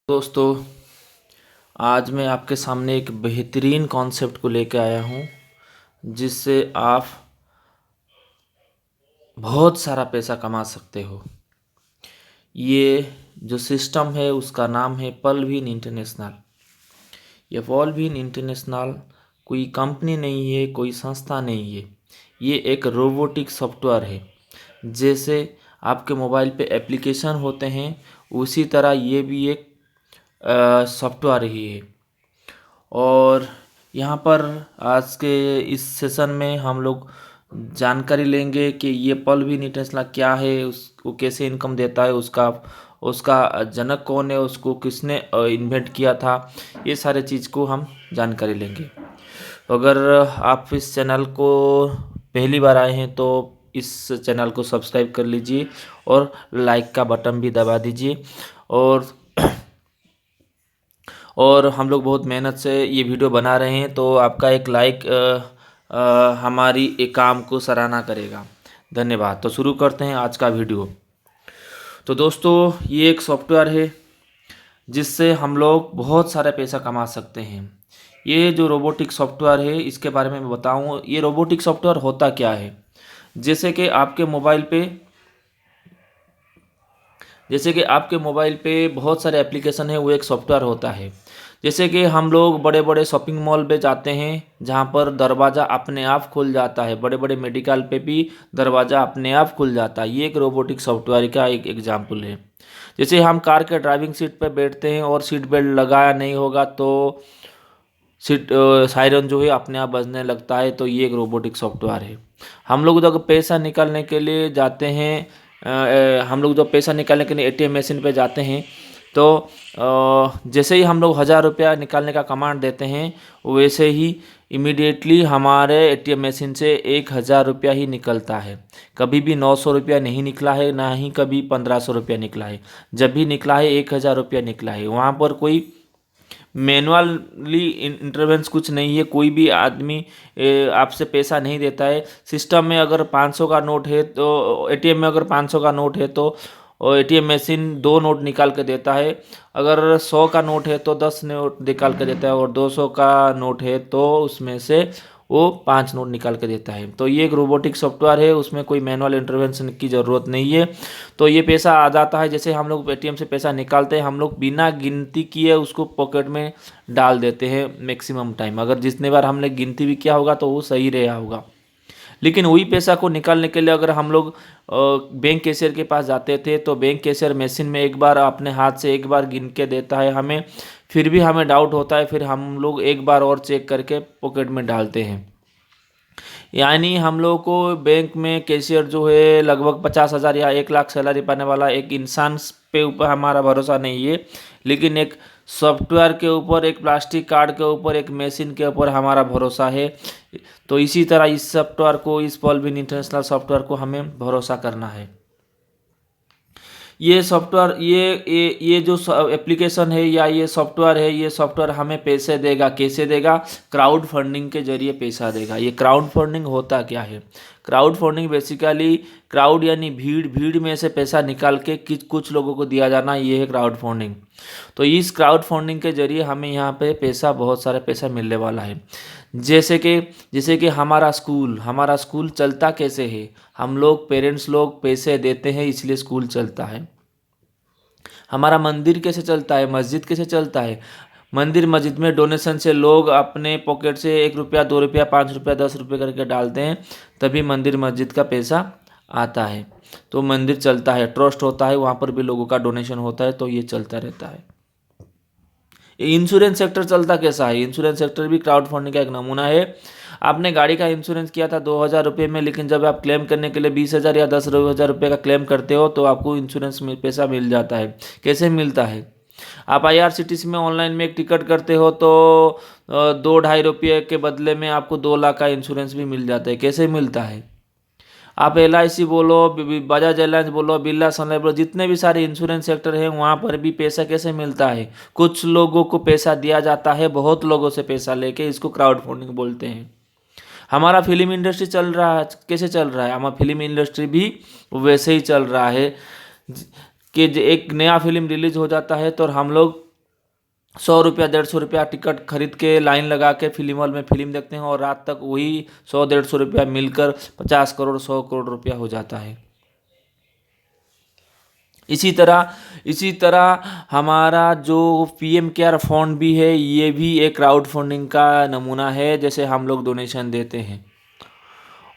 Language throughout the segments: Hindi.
दोस्तों, आज मैं आपके सामने एक बेहतरीन कॉन्सेप्ट को लेकर आया हूँ जिससे आप बहुत सारा पैसा कमा सकते हो। ये जो सिस्टम है उसका नाम है पलविन इंटरनेशनल। ये पलविन इंटरनेशनल कोई कंपनी नहीं है, कोई संस्था नहीं है। ये एक रोबोटिक सॉफ्टवेयर है। जैसे आपके मोबाइल पे एप्लीकेशन होते हैं उसी तरह ये भी एक सॉफ्टवेयर ही है। और यहाँ पर आज के इस सेशन में हम लोग जानकारी लेंगे कि ये पलविन इंटरनेशनल क्या है, उसको कैसे इनकम देता है, उसका उसका जनक कौन है, उसको किसने इन्वेंट किया था, ये सारे चीज़ को हम जानकारी लेंगे। अगर आप इस चैनल को पहली बार आए हैं तो इस चैनल को सब्सक्राइब कर लीजिए और लाइक का बटन भी दबा दीजिए। और हम लोग बहुत मेहनत से ये वीडियो बना रहे हैं, तो आपका एक लाइक हमारी एक काम को सराहना करेगा। धन्यवाद। तो शुरू करते हैं आज का वीडियो। तो दोस्तों, ये एक सॉफ्टवेयर है जिससे हम लोग बहुत सारे पैसा कमा सकते हैं। ये जो रोबोटिक सॉफ्टवेयर है इसके बारे में मैं बताऊँ। ये रोबोटिक सॉफ्टवेयर होता क्या है, जैसे कि आपके मोबाइल पे बहुत सारे एप्लीकेशन है, वो एक सॉफ्टवेयर होता है। जैसे कि हम लोग बड़े बड़े शॉपिंग मॉल पे जाते हैं जहाँ पर दरवाज़ा अपने आप खुल जाता है, बड़े बड़े मेडिकल पे भी दरवाज़ा अपने आप खुल जाता है। ये एक रोबोटिक सॉफ्टवेयर का एक एग्जाम्पल है। जैसे हम कार के ड्राइविंग सीट पर बैठते हैं और सीट बेल्ट लगाया नहीं होगा तो सीट सायरन जो है अपने आप बजने लगता है, तो ये एक रोबोटिक सॉफ्टवेयर है। हम लोग जब पैसा निकालने के लिए जाते हैं हम लोग जब पैसा निकालने के लिए एटीएम मशीन पे जाते हैं तो जैसे ही हम लोग 1000 रुपया निकालने का कमांड देते हैं वैसे ही इमीडिएटली हमारे एटीएम मशीन से 1000 रुपया ही निकलता है। कभी भी 900 रुपया नहीं निकला है, ना ही कभी 1500 रुपया निकला है। जब भी निकला है 1000 रुपया निकला है। वहाँ पर कोई मैनुअली इंटरवेंस कुछ नहीं है। कोई भी आदमी आपसे पैसा नहीं देता है। सिस्टम में अगर 500 का नोट है तो एटीएम में अगर 500 का नोट है तो एटीएम मशीन 2 नोट निकाल के देता है। अगर 100 का नोट है तो 10 नोट निकाल के देता है, और 200 का नोट है तो उसमें से वो 5 नोट निकाल के देता है। तो ये एक रोबोटिक सॉफ्टवेयर है, उसमें कोई मैनुअल इंटरवेंशन की ज़रूरत नहीं है। तो ये पैसा आ जाता है। जैसे हम लोग एटीएम से पैसा निकालते हैं, हम लोग बिना गिनती किए उसको पॉकेट में डाल देते हैं मैक्सिमम टाइम। अगर जितने बार हमने गिनती भी किया होगा तो वो सही रहा होगा। लेकिन वही पैसा को निकालने के लिए अगर हम लोग बैंक कैशियर के पास जाते थे तो बैंक कैशियर मशीन में एक बार अपने हाथ से एक बार गिन के देता है हमें, फिर भी हमें डाउट होता है, फिर हम लोग एक बार और चेक करके पॉकेट में डालते हैं। यानी हम लोग को बैंक में कैशियर जो है लगभग 50,000 या 1 लाख सैलरी पाने वाला एक इंसान पे ऊपर हमारा भरोसा नहीं है, लेकिन एक सॉफ्टवेयर के ऊपर, एक प्लास्टिक कार्ड के ऊपर, एक मशीन के ऊपर हमारा भरोसा है। तो इसी तरह इस सॉफ्टवेयर को, इस पॉलविन इंटरनेशनल सॉफ्टवेयर को हमें भरोसा करना है। ये सॉफ्टवेयर, ये जो एप्लीकेशन है या ये सॉफ्टवेयर है, ये सॉफ्टवेयर हमें पैसे देगा। कैसे देगा? क्राउड फंडिंग के जरिए पैसा देगा। ये क्राउड फंडिंग होता क्या है? क्राउड फंडिंग बेसिकली, क्राउड यानी भीड़, भीड़ में से पैसा निकाल के कुछ लोगों को दिया जाना, ये है क्राउड फंडिंग। तो इस क्राउड फंडिंग के जरिए हमें यहाँ पे पैसा, बहुत सारा पैसा मिलने वाला है। जैसे कि हमारा स्कूल चलता कैसे है? हम लोग, पेरेंट्स लोग पैसे देते हैं इसलिए स्कूल चलता है। हमारा मंदिर कैसे चलता है? मस्जिद कैसे चलता है? मंदिर मस्जिद में डोनेशन से लोग अपने पॉकेट से 1 रुपया, 2 रुपया, 5 रुपया, 10 रुपये करके डालते हैं, तभी मंदिर मस्जिद का पैसा आता है। तो मंदिर चलता है, ट्रस्ट होता है, वहाँ पर भी लोगों का डोनेशन होता है, तो ये चलता रहता है। इंश्योरेंस सेक्टर चलता कैसा है? इंश्योरेंस सेक्टर भी क्राउड फंडिंग का एक नमूना है। आपने गाड़ी का इंश्योरेंस किया था 2000 रुपये में, लेकिन जब आप क्लेम करने के लिए 20,000 या 10,000 रुपये का क्लेम करते हो तो आपको इंश्योरेंस में पैसा मिल जाता है। कैसे मिलता है? आप IRCTC में ऑनलाइन में एक टिकट करते हो तो 2-2.5 रुपये के बदले में आपको 2 लाख का इंश्योरेंस भी मिल जाता है। कैसे मिलता है? आप LIC बोलो, बजाज एलायंस बोलो, बिरला सन लाइफ बोलो, जितने भी सारे इंश्योरेंस सेक्टर हैं वहाँ पर भी पैसा कैसे मिलता है? कुछ लोगों को पैसा दिया जाता है, बहुत लोगों से पैसा लेके, इसको क्राउड फंडिंग बोलते हैं। हमारा फिल्म इंडस्ट्री चल रहा है, कैसे चल रहा है? हमारा फिल्म इंडस्ट्री भी वैसे ही चल रहा है कि एक नया फिल्म रिलीज हो जाता है तो हम लोग 100 रुपया 150 रुपया टिकट खरीद के लाइन लगा के फिल्म हॉल में फिल्म देखते हैं और रात तक वही 100 150 रुपया मिलकर 50 करोड़ 100 करोड़ रुपया हो जाता है। इसी तरह हमारा जो पीएम केयर फंड भी है, ये भी एक क्राउड फंडिंग का नमूना है, जैसे हम लोग डोनेशन देते हैं।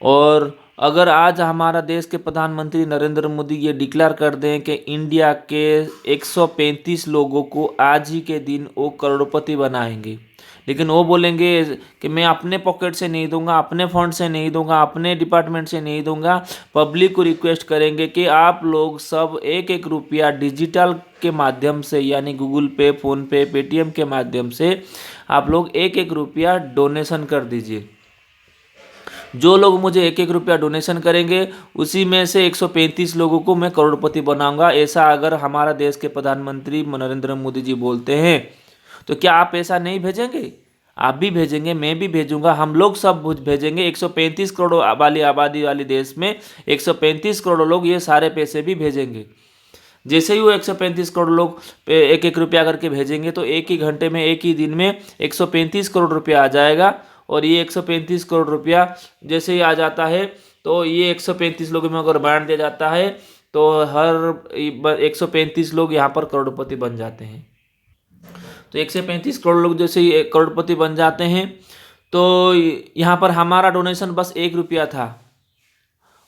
और अगर आज हमारा देश के प्रधानमंत्री नरेंद्र मोदी ये डिक्लेयर कर दें कि इंडिया के 135 लोगों को आज ही के दिन वो करोड़पति बनाएंगे, लेकिन वो बोलेंगे कि मैं अपने पॉकेट से नहीं दूंगा, अपने फंड से नहीं दूंगा, अपने डिपार्टमेंट से नहीं दूंगा, पब्लिक को रिक्वेस्ट करेंगे कि आप लोग सब एक एक रुपया डिजिटल के माध्यम से, यानी गूगल पे, फ़ोन पे, पेटीएम के माध्यम से आप लोग एक एक रुपया डोनेशन कर दीजिए। जो लोग मुझे एक एक रुपया डोनेशन करेंगे उसी में से 135 लोगों को मैं करोड़पति बनाऊंगा। ऐसा अगर हमारा देश के प्रधानमंत्री नरेंद्र मोदी जी बोलते हैं तो क्या आप पैसा नहीं भेजेंगे? आप भी भेजेंगे, मैं भी भेजूंगा, हम लोग सब भेजेंगे। 135 करोड़ वाली आबादी वाले देश में 135 करोड़ लोग ये सारे पैसे भी भेजेंगे। जैसे ही वो 135 करोड़ लोग एक एक रुपया करके भेजेंगे तो एक ही घंटे में, एक ही दिन में 135 करोड़ रुपया आ जाएगा। और ये 135 करोड़ रुपया जैसे ही आ जाता है तो ये 135 लोगों में अगर बांट दिया जाता है तो हर 135 लोग यहाँ पर करोड़पति बन जाते हैं। तो 135 करोड़ लोग जैसे ही करोड़पति बन जाते हैं तो यहाँ पर हमारा डोनेशन बस 1 रुपया था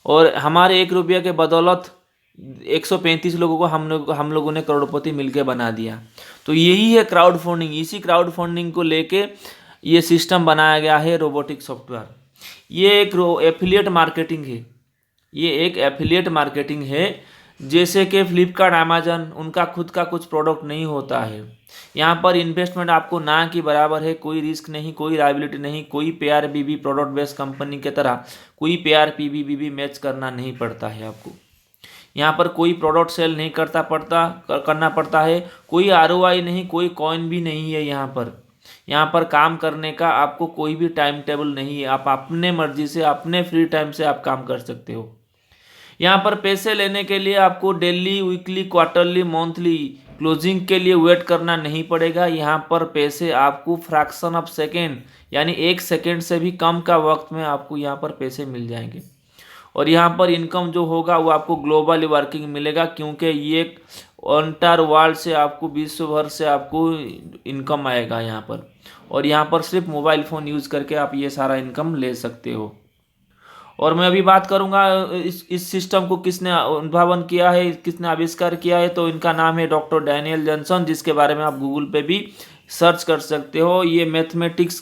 और हमारे 1 रुपया के बदौलत 135 लोगों को हम लोगों ने करोड़पति मिलकर बना दिया। तो यही है क्राउड फंडिंग। इसी क्राउड फंडिंग को लेके ये सिस्टम बनाया गया है रोबोटिक सॉफ्टवेयर। ये एक एफिलिएट मार्केटिंग है। ये एक एफिलिएट मार्केटिंग है। जैसे कि फ्लिपकार्ट, अमेजन, उनका खुद का कुछ प्रोडक्ट नहीं होता है। यहाँ पर इन्वेस्टमेंट आपको ना की बराबर है, कोई रिस्क नहीं, कोई लायबिलिटी नहीं, कोई PRBB प्रोडक्ट बेस्ड कंपनी की तरह कोई PRPBB मैच करना नहीं पड़ता है आपको। यहाँ पर कोई प्रोडक्ट सेल नहीं करना पड़ता है, कोई ROI नहीं, कोई कॉइन भी नहीं है। यहाँ पर काम करने का आपको कोई भी टाइम टेबल नहीं है। आप अपने मर्जी से, अपने फ्री टाइम से आप काम कर सकते हो। यहाँ पर पैसे लेने के लिए आपको daily, weekly, quarterly, monthly closing के लिए वेट करना नहीं पड़ेगा। यहाँ पर पैसे आपको फ्रैक्शन ऑफ सेकेंड, यानी 1 सेकेंड से भी कम का वक्त में आपको यहाँ पर पैसे मिल जाएंगे। और यहाँ पर इनकम जो होगा वो आपको ग्लोबली वर्किंग मिलेगा, क्योंकि ये एंटायर वर्ल्ड से आपको, विश्व भर से आपको इनकम आएगा यहाँ पर। और यहाँ पर सिर्फ मोबाइल फ़ोन यूज़ करके आप ये सारा इनकम ले सकते हो। और मैं अभी बात करूँगा इस सिस्टम को किसने उद्भावन किया है, किसने आविष्कार किया है। तो इनका नाम है डॉक्टर डैनियल जॉनसन, जिसके बारे में आप गूगल पे भी सर्च कर सकते हो। ये मैथमेटिक्स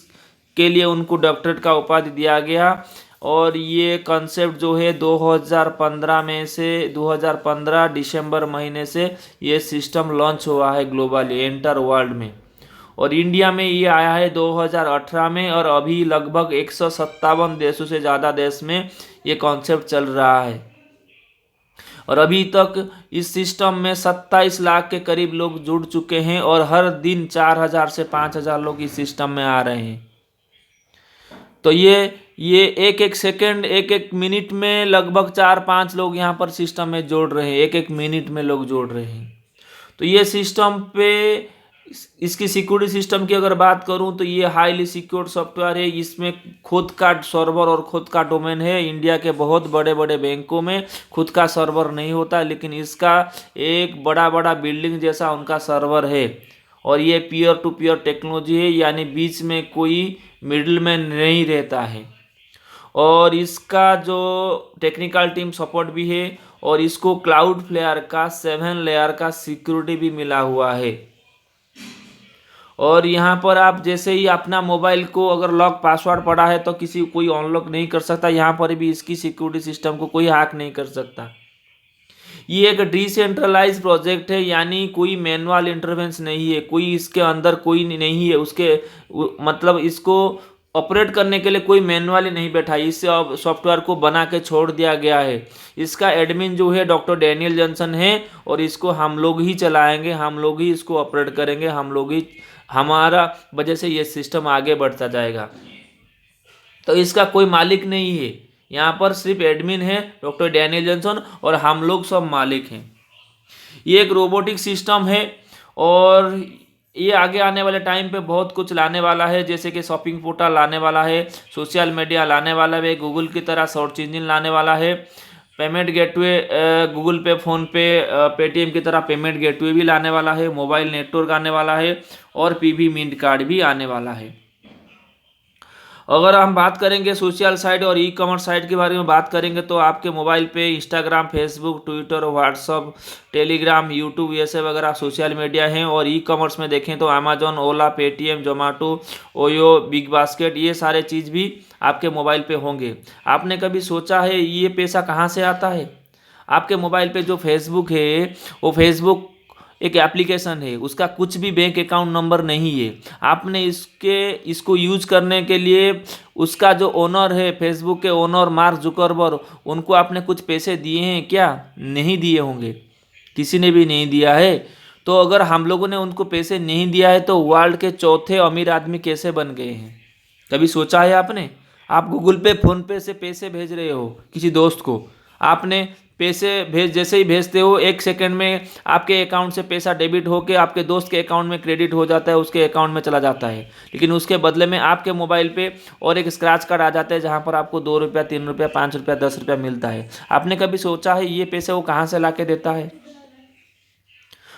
के लिए उनको डॉक्टरेट का उपाधि दिया गया। और ये कॉन्सेप्ट जो है 2015 दिसंबर महीने से ये सिस्टम लॉन्च हुआ है ग्लोबली, एंटायर वर्ल्ड में। और इंडिया में ये आया है 2018 में। और अभी लगभग 157 देशों से ज़्यादा देश में ये कॉन्सेप्ट चल रहा है। और अभी तक इस सिस्टम में 27 लाख के करीब लोग जुड़ चुके हैं और हर दिन 4000 से 5000 लोग इस सिस्टम में आ रहे हैं। तो ये एक एक सेकंड, एक एक मिनट में लगभग 4-5 लोग यहाँ पर सिस्टम में जोड़ रहे हैं। एक एक मिनट में लोग जोड़ रहे हैं। तो ये सिस्टम पे, इसकी सिक्योरिटी सिस्टम की अगर बात करूं तो ये हाईली सिक्योर्ड सॉफ्टवेयर है। इसमें खुद का सर्वर और खुद का डोमेन है। इंडिया के बहुत बड़े बड़े बैंकों में खुद का सर्वर नहीं होता, लेकिन इसका एक बड़ा बड़ा बिल्डिंग जैसा उनका सर्वर है। और ये पीयर टू पीयर टेक्नोलॉजी है, यानी बीच में कोई मिडिलमैन नहीं रहता है। और इसका जो टेक्निकल टीम सपोर्ट भी है। और इसको क्लाउडफ्लेयर का 7 लेयर का सिक्योरिटी भी मिला हुआ है। और यहाँ पर आप जैसे ही अपना मोबाइल को अगर लॉक पासवर्ड पड़ा है तो कोई अनलॉक नहीं कर सकता। यहाँ पर भी इसकी सिक्योरिटी सिस्टम को कोई हैक नहीं कर सकता। ये एक डिसेंट्रलाइज प्रोजेक्ट है, यानी कोई मैनुअल इंटरवेंस नहीं है, कोई इसके अंदर कोई नहीं है। उसके मतलब इसको ऑपरेट करने के लिए कोई मैनुअली नहीं बैठा, इस सॉफ्टवेयर को बना के छोड़ दिया गया है। इसका एडमिन जो है डॉक्टर डैनियल जॉनसन है और इसको हम लोग ही चलाएंगे, हम लोग ही इसको ऑपरेट करेंगे, हम लोग ही, हमारा वजह से ये सिस्टम आगे बढ़ता जाएगा। तो इसका कोई मालिक नहीं है। यहाँ पर सिर्फ एडमिन है डॉक्टर डैनियल जॉनसन और हम लोग सब मालिक हैं। ये एक रोबोटिक सिस्टम है और ये आगे आने वाले टाइम पे बहुत कुछ लाने वाला है, जैसे कि शॉपिंग पोर्टल लाने वाला है, सोशल मीडिया लाने वाला है, गूगल की तरह सर्च इंजन लाने वाला है, पेमेंट गेटवे गूगल पे, फ़ोन पे, पेटीएम की तरह पेमेंट गेटवे भी लाने वाला है, मोबाइल नेटवर्क आने वाला है और पीवी मिंट कार्ड भी आने वाला है। अगर हम बात करेंगे सोशल साइट और ई कॉमर्स साइट के बारे में बात करेंगे तो आपके मोबाइल पे Instagram, Facebook, Twitter, WhatsApp, Telegram, YouTube ये सब वगैरह सोशल मीडिया हैं। और ई कॉमर्स में देखें तो Amazon, Ola, Paytm, Zomato, OYO, BigBasket, ये सारे चीज़ भी आपके मोबाइल पे होंगे। आपने कभी सोचा है ये पैसा कहाँ से आता है? आपके मोबाइल पे जो फेसबुक है वो फेसबुक एक एप्लीकेशन है, उसका कुछ भी बैंक अकाउंट नंबर नहीं है। आपने इसको यूज करने के लिए उसका जो ओनर है, फेसबुक के ओनर मार्क जुकरबर्ग, उनको आपने कुछ पैसे दिए हैं क्या? नहीं दिए होंगे, किसी ने भी नहीं दिया है। तो अगर हम लोगों ने उनको पैसे नहीं दिया है तो वर्ल्ड के चौथे अमीर आदमी कैसे बन गए हैं? कभी सोचा है आपने? आप गूगल पे, फोन पे से पैसे भेज रहे हो किसी दोस्त को, आपने पैसे जैसे ही भेजते हो 1 सेकंड में आपके अकाउंट से पैसा डेबिट होके आपके दोस्त के अकाउंट में क्रेडिट हो जाता है, उसके अकाउंट में चला जाता है। लेकिन उसके बदले में आपके मोबाइल पे और एक स्क्रैच कार्ड आ जाता है जहाँ पर आपको 2 रुपया, 3 रुपया, 5 रुपया, 10 रुपया मिलता है। आपने कभी सोचा है ये पैसे वो कहाँ से ला के देता है?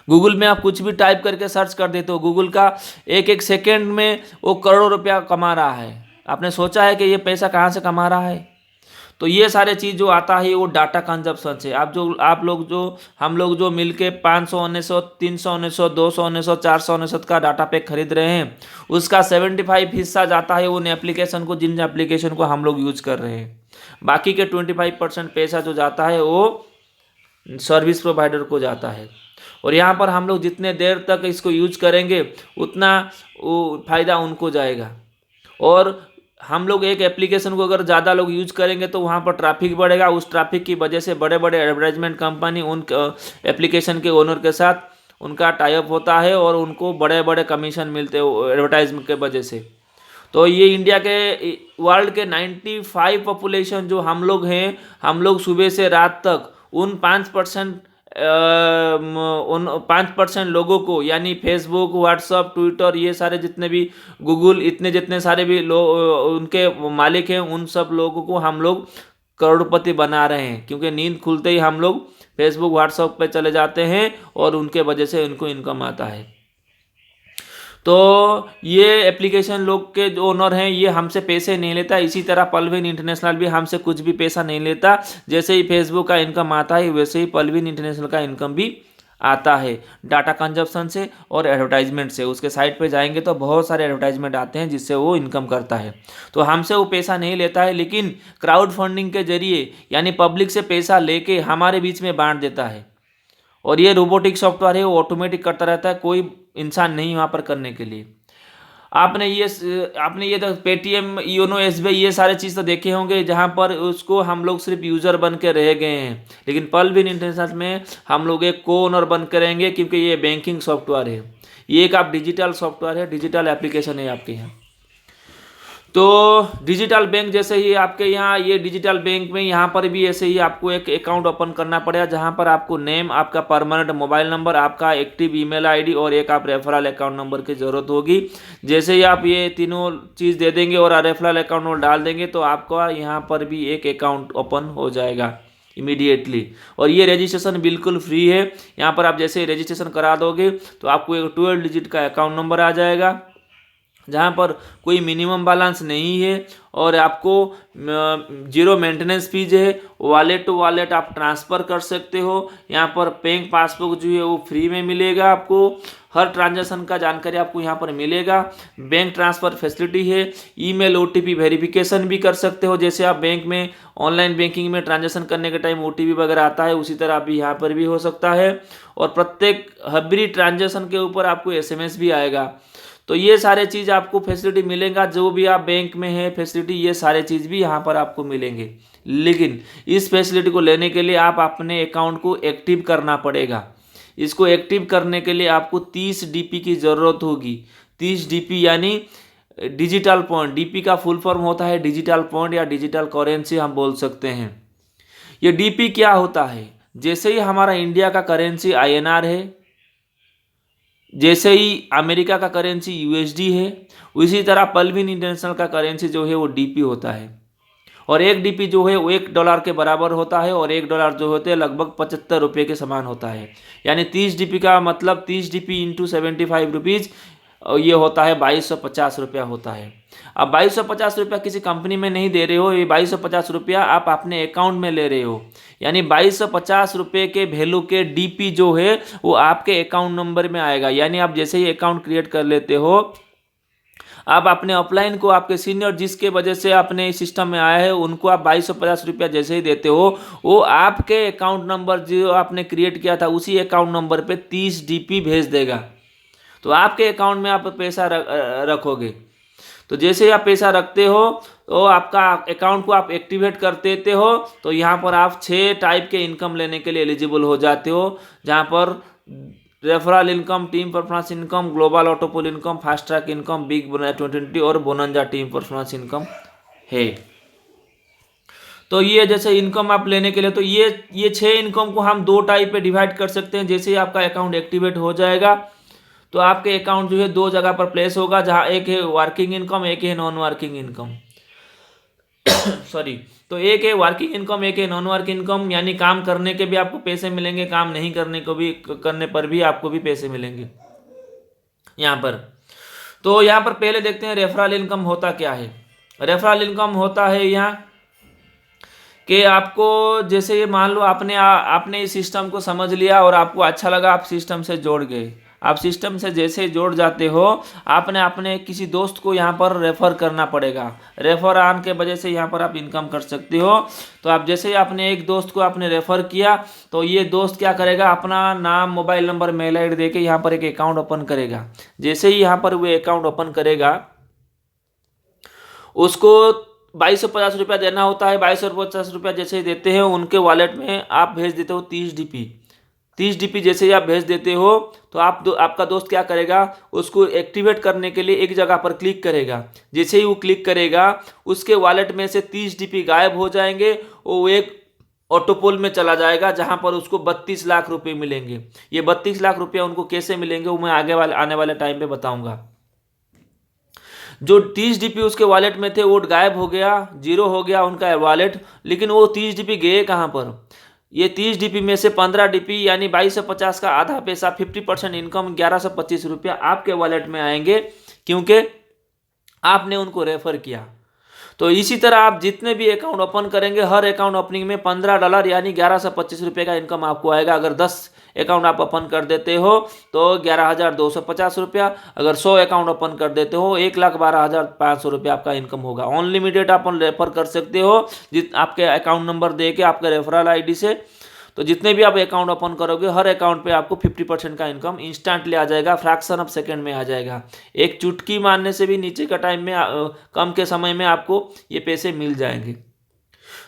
गूगल में आप कुछ भी टाइप करके सर्च कर देते हो, गूगल का एक एक सेकेंड में वो करोड़ों रुपया कमा रहा है। आपने सोचा है कि ये पैसा कहाँ से कमा रहा है? तो ये सारे चीज़ जो आता है वो डाटा कंजप्शन से। हम लोग जो मिलके 599, 399, 299, 499 का डाटा पैक खरीद रहे हैं, उसका 75 हिस्सा जाता है उन एप्लीकेशन को, जिन एप्लीकेशन को हम लोग यूज कर रहे हैं। बाकी के 25% पैसा जो जाता है वो सर्विस प्रोवाइडर को जाता है। और यहाँ पर हम लोग जितने देर तक इसको यूज करेंगे उतना वो फ़ायदा उनको जाएगा। और हम लोग एक एप्लीकेशन को अगर ज़्यादा लोग यूज करेंगे तो वहाँ पर ट्रैफिक बढ़ेगा। उस ट्रैफिक की वजह से बड़े बड़े एडवर्टाइजमेंट कंपनी उन एप्लीकेशन के ओनर के साथ उनका टाई अप होता है और उनको बड़े बड़े कमीशन मिलते हैं एडवर्टाइजमेंट के वजह से। तो ये इंडिया के, वर्ल्ड के 95 पॉपुलेशन जो हम लोग हैं, हम लोग सुबह से रात तक उन 5% लोगों को, यानी फेसबुक, व्हाट्सअप, ट्विटर, ये सारे जितने भी, गूगल, इतने जितने सारे भी लोग उनके मालिक हैं, उन सब लोगों को हम लोग करोड़पति बना रहे हैं। क्योंकि नींद खुलते ही हम लोग फेसबुक, व्हाट्सएप पे चले जाते हैं और उनके वजह से उनको इनकम आता है। तो ये एप्लीकेशन लोग के जो ओनर हैं ये हमसे पैसे नहीं लेता। इसी तरह पलविन इंटरनेशनल भी हमसे कुछ भी पैसा नहीं लेता। जैसे ही फेसबुक का इनकम आता है वैसे ही पलविन इंटरनेशनल का इनकम भी आता है, डाटा कंजप्शन से और एडवर्टाइजमेंट से। उसके साइट पे जाएंगे तो बहुत सारे एडवर्टाइजमेंट आते हैं जिससे वो इनकम करता है। तो हमसे वो पैसा नहीं लेता है, लेकिन क्राउड फंडिंग के जरिए यानी पब्लिक से पैसा लेके हमारे बीच में बांट देता है। और ये रोबोटिक सॉफ्टवेयर है, वो ऑटोमेटिक करता रहता है, कोई इंसान नहीं वहाँ पर करने के लिए। आपने ये तो पेटीएम, योनो, एसबीआई, ये सारे चीज़ तो देखे होंगे जहाँ पर उसको हम लोग सिर्फ यूज़र बन के रह गए हैं। लेकिन पलविन इंटरनेशनल में हम लोग एक को ओनर बन के रहेंगे, क्योंकि ये बैंकिंग सॉफ्टवेयर है, ये एक आप डिजिटल सॉफ्टवेयर है, डिजिटल एप्लीकेशन है आपके यहाँ। तो डिजिटल बैंक जैसे ही आपके यहाँ, ये डिजिटल बैंक में यहाँ पर भी ऐसे ही आपको एक अकाउंट ओपन करना पड़ेगा, जहाँ पर आपको नेम, आपका परमानेंट मोबाइल नंबर, आपका एक्टिव ईमेल आईडी और एक आप रेफरल अकाउंट नंबर की ज़रूरत होगी। जैसे ही आप ये तीनों चीज़ दे देंगे और रेफरल अकाउंट नंबर डाल देंगे तो आपका यहाँ पर भी एक अकाउंट ओपन हो जाएगा इमीडिएटली। और ये रजिस्ट्रेशन बिल्कुल फ्री है। यहाँ पर आप जैसे रजिस्ट्रेशन करा दोगे तो आपको एक 12 डिजिट का अकाउंट नंबर आ जाएगा, जहाँ पर कोई मिनिमम बैलेंस नहीं है और आपको 0 मेंटेनेंस फीस है। वॉलेट टू वॉलेट आप ट्रांसफ़र कर सकते हो। यहाँ पर बैंक पासबुक जो है वो फ्री में मिलेगा आपको। हर ट्रांजैक्शन का जानकारी आपको यहाँ पर मिलेगा। बैंक ट्रांसफ़र फैसिलिटी है। ईमेल ओटीपी वेरिफिकेशन भी कर सकते हो। जैसे आप बैंक में ऑनलाइन बैंकिंग में ट्रांजैक्शन करने के टाइम ओटीपी वगैरह आता है, उसी तरह भी यहाँ पर भी हो सकता है। और प्रत्येक एवरी ट्रांजैक्शन के ऊपर आपको एसएमएस भी आएगा। तो ये सारे चीज़ आपको फैसिलिटी मिलेगा, जो भी आप बैंक में है फैसिलिटी, ये सारे चीज़ भी यहाँ पर आपको मिलेंगे। लेकिन इस फैसिलिटी को लेने के लिए आप अपने अकाउंट को एक्टिव करना पड़ेगा। इसको एक्टिव करने के लिए आपको 30 डीपी की ज़रूरत होगी। 30 डीपी यानी डिजिटल पॉइंट। डीपी का फुल फॉर्म होता है डिजिटल पॉइंट या डिजिटल करेंसी हम बोल सकते हैं। ये डीपी क्या होता है? जैसे ही हमारा इंडिया का करेंसी आईएनआर है, जैसे ही अमेरिका का करेंसी यूएसडी है, उसी तरह पल्विन इंटरनेशनल का करेंसी जो है वो डीपी होता है। और एक डीपी जो है वो $1 के बराबर होता है, और $1 जो होते हैं लगभग 75 रुपये के समान होता है। यानी 30 डीपी का मतलब 30 डीपी इंटू 75 रुपीज़, ये होता है 2250 रुपया होता है। अब 2250 रुपया किसी कंपनी में नहीं दे रहे हो, ये 2250 रुपया आप अपने अकाउंट में ले रहे हो। यानी 2250 रुपये के वैल्यू के डीपी जो है वो आपके अकाउंट नंबर में आएगा। यानी आप जैसे ही अकाउंट क्रिएट कर लेते हो, आप अपने ऑफलाइन को आपके सीनियर जिसके वजह से अपने सिस्टम में आया है उनको आप 2250 रुपया जैसे ही देते हो, वो आपके अकाउंट नंबर जो आपने क्रिएट किया था उसी अकाउंट नंबर पे 30 डीपी भेज देगा। तो आपके अकाउंट में आप पैसा रखोगे। तो जैसे ही आप पैसा रखते हो तो आपका अकाउंट को आप एक्टिवेट कर देते हो, तो यहाँ पर आप 6 टाइप के इनकम लेने के लिए एलिजिबल हो जाते हो, जहाँ पर referral income, team performance income, global ऑटोपुल income, fast track income, big 2020 और बोनंजा टीम परफॉर्मेंस इनकम है। तो ये जैसे इनकम आप लेने के लिए, तो ये 6 इनकम को हम 2 टाइप पे डिवाइड कर सकते हैं। जैसे ही आपका अकाउंट एक्टिवेट हो जाएगा तो आपके अकाउंट जो है 2 जगह पर प्लेस होगा, जहाँ एक है वर्किंग इनकम, एक है नॉन वर्किंग इनकम। सॉरी, तो एक है वर्किंग इनकम, एक है नॉन वर्किंग इनकम। यानी काम करने के भी आपको पैसे मिलेंगे, काम नहीं करने पर भी आपको भी पैसे मिलेंगे यहाँ पर। तो यहाँ पर पहले देखते हैं रेफरल इनकम होता क्या है। रेफरल इनकम होता है यहाँ कि आपको जैसे ये मान लो आपने इस सिस्टम को समझ लिया और आपको अच्छा लगा, आप सिस्टम से जोड़ गए। आप सिस्टम से जैसे जोड़ जाते हो, आपने अपने किसी दोस्त को यहाँ पर रेफ़र करना पड़ेगा। रेफ़र आन के वजह से यहाँ पर आप इनकम कर सकते हो। तो आप जैसे ही आपने एक दोस्त को आपने रेफ़र किया, तो ये दोस्त क्या करेगा, अपना नाम, मोबाइल नंबर, मेल आईडी देके यहाँ पर एक अकाउंट ओपन करेगा। जैसे ही यहाँ पर वो अकाउंट ओपन करेगा, उसको 2250 रुपया देना होता है। 2250 रुपया जैसे ही देते हैं, उनके वॉलेट में आप भेज देते हो 30 डीपी। 30 डीपी जैसे ही आप भेज देते हो, तो आपका दोस्त क्या करेगा, उसको एक्टिवेट करने के लिए एक जगह पर क्लिक करेगा। जैसे ही वो क्लिक करेगा, उसके वॉलेट में से 30 डीपी गायब हो जाएंगे। वो एक ऑटोपोल में चला जाएगा, जहां पर उसको 32 लाख रुपए मिलेंगे। ये 32 लाख रुपया उनको कैसे मिलेंगे वो मैं आने वाले टाइम पे बताऊंगा। जो 30 डीपी उसके वॉलेट में थे वो गायब हो गया, जीरो हो गया उनका वॉलेट। लेकिन वो 30 डीपी गए कहाँ पर? ये 30 डीपी में से 15 डीपी यानी 2250 का आधा पैसा, 50% इनकम 1125 रुपया आपके वॉलेट में आएंगे, क्योंकि आपने उनको रेफर किया। तो इसी तरह आप जितने भी अकाउंट ओपन करेंगे, हर अकाउंट ओपनिंग में $15 यानी 1125 रुपये का इनकम आपको आएगा। अगर 10 अकाउंट आप ओपन कर देते हो तो 11,250 रुपया। अगर 100 अकाउंट ओपन कर देते हो 1,12,500 रुपया आपका इनकम होगा। अनलिमिटेड आप रेफर कर सकते हो आपके अकाउंट नंबर दे के, आपके रेफरल आईडी से। तो जितने भी आप अकाउंट ओपन करोगे, हर अकाउंट पे आपको 50% का इनकम इंस्टेंटली आ जाएगा, फ्रैक्शन ऑफ सेकंड में आ जाएगा। एक चुटकी मारने से भी नीचे का टाइम में कम के समय में आपको ये पैसे मिल जाएंगे।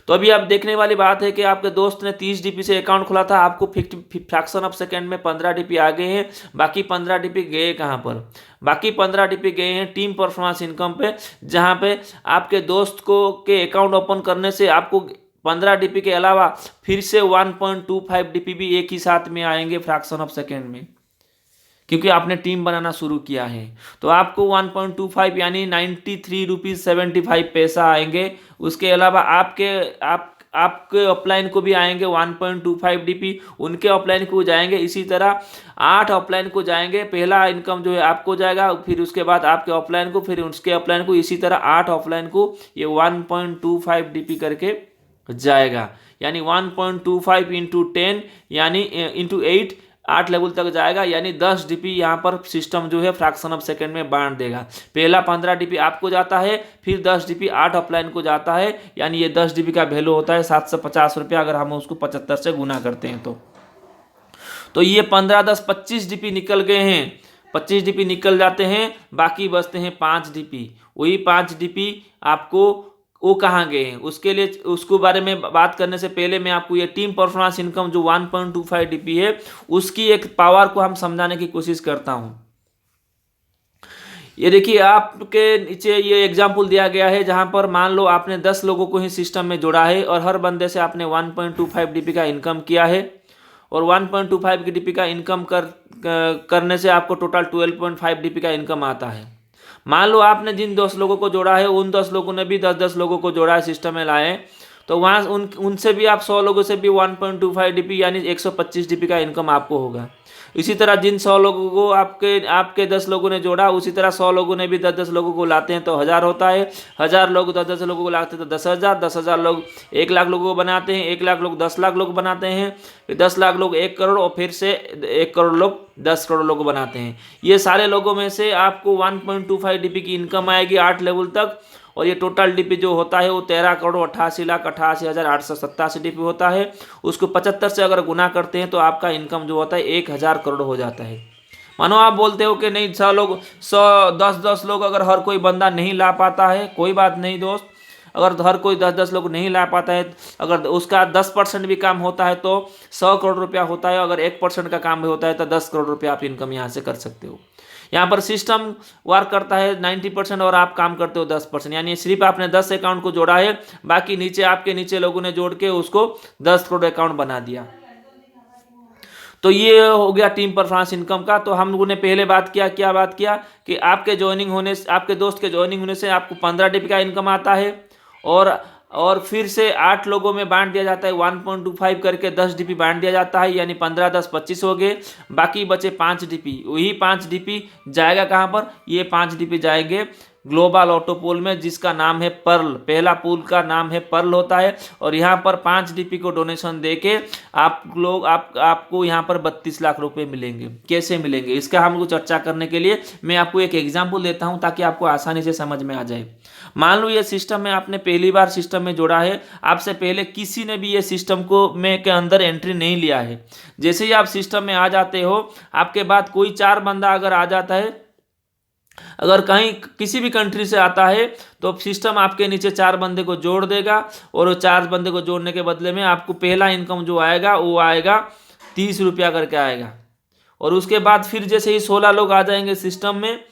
तो अभी आप देखने वाली बात है कि आपके दोस्त ने 30 डीपी से अकाउंट खोला था, आपको फ्रैक्शन ऑफ सेकंड में 15 डीपी आ गए हैं। बाकी 15 डीपी गए कहाँ पर? बाकी 15 डीपी गए हैं टीम परफॉर्मेंस इनकम पे, जहाँ पे आपके दोस्त को के अकाउंट ओपन करने से आपको 15 डीपी के अलावा फिर से 1.25 डीपी भी एक ही साथ में आएंगे फ्रैक्शन ऑफ सेकेंड में, क्योंकि आपने टीम बनाना शुरू किया है। तो आपको 1.25 यानी 93 रुपीज़ 75 पैसा आएंगे। उसके अलावा आपके ऑफलाइन को भी आएंगे 1.25 डीपी, उनके ऑफलाइन को जाएंगे। इसी तरह 8 ऑफलाइन को जाएंगे। पहला इनकम जो है आपको जाएगा, फिर उसके बाद आपके ऑफलाइन को, फिर उसके ऑफलाइन को, इसी तरह 8 ऑफलाइन को ये 1.25 डीपी करके जाएगा। यानी 1.25 इंटू 10 यानी इंटू 8 लेवल तक जाएगा। यानी 10 डीपी यहाँ पर सिस्टम जो है फ्रैक्शन ऑफ सेकंड में बांट देगा। पहला 15 डीपी आपको जाता है, फिर 10 डीपी 8 ऑफलाइन को जाता है। यानी ये 10 डीपी का वैल्यू होता है 750 रुपया, अगर हम उसको 75 से गुना करते हैं तो ये 15, 10, 25 डीपी निकल गए हैं। 25 डीपी निकल जाते हैं, बाकी बचते हैं 5 डीपी। वही 5 डीपी आपको वो कहाँ गए हैं, उसके लिए उसको बारे में बात करने से पहले मैं आपको ये टीम परफॉर्मेंस इनकम जो 1.25 डीपी है उसकी एक पावर को हम समझाने की कोशिश करता हूँ। ये देखिए, आपके नीचे ये एग्जाम्पल दिया गया है, जहाँ पर मान लो आपने 10 लोगों को ही सिस्टम में जोड़ा है और हर बंदे से आपने 1.25 डीपी का इनकम किया है। और 1.25 की डीपी का इनकम करने से आपको टोटल 12.5 डीपी का इनकम आता है। मान लो आपने जिन 10 लोगों को जोड़ा है उन 10 लोगों ने भी 10-10 लोगों को जोड़ा है, सिस्टम में लाए, तो वहाँ उनसे भी आप 100 लोगों से भी 1.25 डीपी यानी 125 डीपी का इनकम आपको होगा। इसी तरह जिन 100 लोगों को आपके 10 लोगों ने जोड़ा, उसी तरह 100 लोगों ने भी 10-10 लोगों को लाते हैं तो 1000 होता है। 1000 लोग 10-10 लोगों को लाते हैं तो 10,000। 10,000 लोग 1 लाख लोगों को बनाते हैं, 1 लाख लोग 10 लाख लोग बनाते हैं, फिर 10 लाख लोग 1 करोड़, और फिर से 1 करोड़ लोग 10 करोड़ लोग बनाते हैं। ये सारे लोगों में से आपको 1.25 डीपी की इनकम आएगी 8 लेवल तक, और ये टोटल डीपी जो होता है वो 13,88,88,887 डीपी होता है। उसको 75 से अगर गुना करते हैं तो आपका इनकम जो होता है 1000 करोड़ हो जाता है। मानो आप बोलते हो कि नहीं 10 लोग अगर हर कोई बंदा नहीं ला पाता है, कोई बात नहीं दोस्त, अगर हर कोई 10 लोग नहीं ला पाता है, अगर उसका 10% भी काम होता है तो 100 करोड़ रुपया होता है। अगर 1% का काम भी होता है तो 10 करोड़ रुपया आप इनकम यहाँ से कर सकते हो। यहाँ पर सिस्टम वर्क करता है 90% और आप काम करते हो 10%, यानी सिर्फ आपने 10 अकाउंट को जोड़ा है, बाकी आपके नीचे लोगों ने जोड़ के उसको 10 करोड़ अकाउंट बना दिया। तो ये हो गया टीम परफॉर्मेंस इनकम का। तो हम लोगों ने पहले क्या बात किया कि आपके दोस्त के ज्वाइनिंग होने से आपको 15 डीपी का इनकम आता है, और फिर से 8 लोगों में बांट दिया जाता है, 1.25 करके 10 डीपी बांट दिया जाता है, यानी 15 10 25 हो गए। बाकी बचे 5 डीपी। वही 5 डीपी जाएगा कहाँ पर? ये 5 डीपी जाएंगे ग्लोबल ऑटो पूल में, जिसका नाम है पर्ल। पहला पूल का नाम है पर्ल होता है, और यहाँ पर 5 डीपी को डोनेशन देके आपको यहाँ पर 32 लाख रुपए मिलेंगे। कैसे मिलेंगे इसका हम लोग चर्चा करने के लिए मैं आपको एक एग्जाम्पल देता हूँ ताकि आपको आसानी से समझ में आ जाए। मान लो ये सिस्टम में आपने पहली बार सिस्टम में जोड़ा है, आपसे पहले किसी ने भी ये सिस्टम के अंदर एंट्री नहीं लिया है। जैसे ही आप सिस्टम में आ जाते हो, आपके बाद कोई 4 बंदा अगर आ जाता है, अगर कहीं किसी भी कंट्री से आता है, तो सिस्टम आपके नीचे 4 बंदे को जोड़ देगा, और वो 4 बंदे को जोड़ने के बदले में आपको पहला इनकम जो आएगा वो आएगा 30 रुपया करके आएगा। और उसके बाद फिर जैसे ही 16 लोग आ जाएंगे सिस्टम में,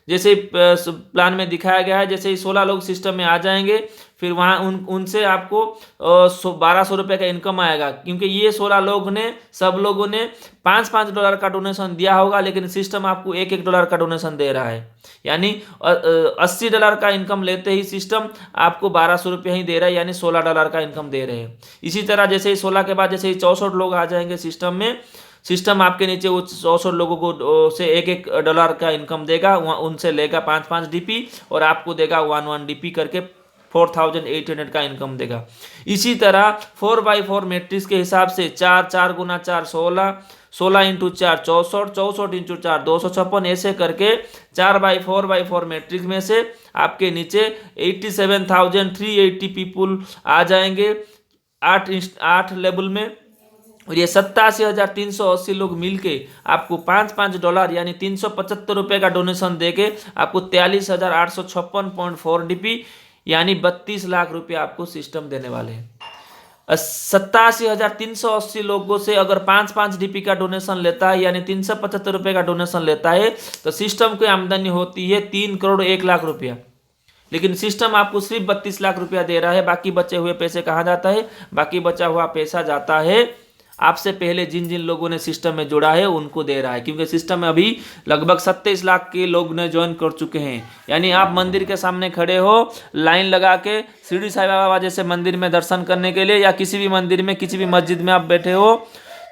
जैसे प्लान में दिखाया गया है, जैसे ही 16 लोग सिस्टम में आ जाएंगे, फिर वहाँ उनसे आपको 1200 रुपये का इनकम आएगा, क्योंकि ये 16 लोग ने सब लोगों ने $5-5 का डोनेशन दिया होगा, लेकिन सिस्टम आपको $1-1 का डोनेशन दे रहा है, यानी $80 का इनकम लेते ही सिस्टम आपको 1200 रुपये ही दे रहा है, यानी $16 का इनकम दे रहे हैं। इसी तरह जैसे ही 16 के बाद जैसे ही 64 लोग आ जाएंगे सिस्टम में, सिस्टम आपके नीचे वो 64 लोगों को से $1-1 का इनकम देगा, उनसे लेगा 5-5 डीपी, और आपको देगा 1-1 डीपी करके 4800 का इनकम देगा। इसी तरह 4x4 मैट्रिक्स के हिसाब से 4 गुना 4 16, 16 इंटू 4 64, 64 इंटू 4 256, ऐसे करके 4x4 मैट्रिक्स में से आपके नीचे 87,380 पीपुल आ जाएंगे 8 लेवल में, और ये 87,380 लोग मिलके आपको $5-5 यानी 375 रुपये का डोनेशन देके आपको 43,856.4 डीपी यानी 32 लाख रुपये आपको सिस्टम देने वाले हैं। 87,380 लोगों से अगर 5-5 डीपी का डोनेशन लेता है, यानी 375 रुपये का डोनेशन लेता है, तो सिस्टम की आमदनी होती है 3 करोड़ 1 लाख रुपया। लेकिन सिस्टम आपको सिर्फ 32 लाख रुपया दे रहा है। बाकी बचे हुए पैसे कहाँ जाता है? बाकी बचा हुआ पैसा जाता है आपसे पहले जिन जिन लोगों ने सिस्टम में जुड़ा है उनको दे रहा है, क्योंकि सिस्टम में अभी लगभग 27 लाख के लोग ने ज्वाइन कर चुके हैं। यानी आप मंदिर के सामने खड़े हो लाइन लगा के शिरडी साईं बाबा जैसे मंदिर में दर्शन करने के लिए, या किसी भी मंदिर में किसी भी मस्जिद में आप बैठे हो,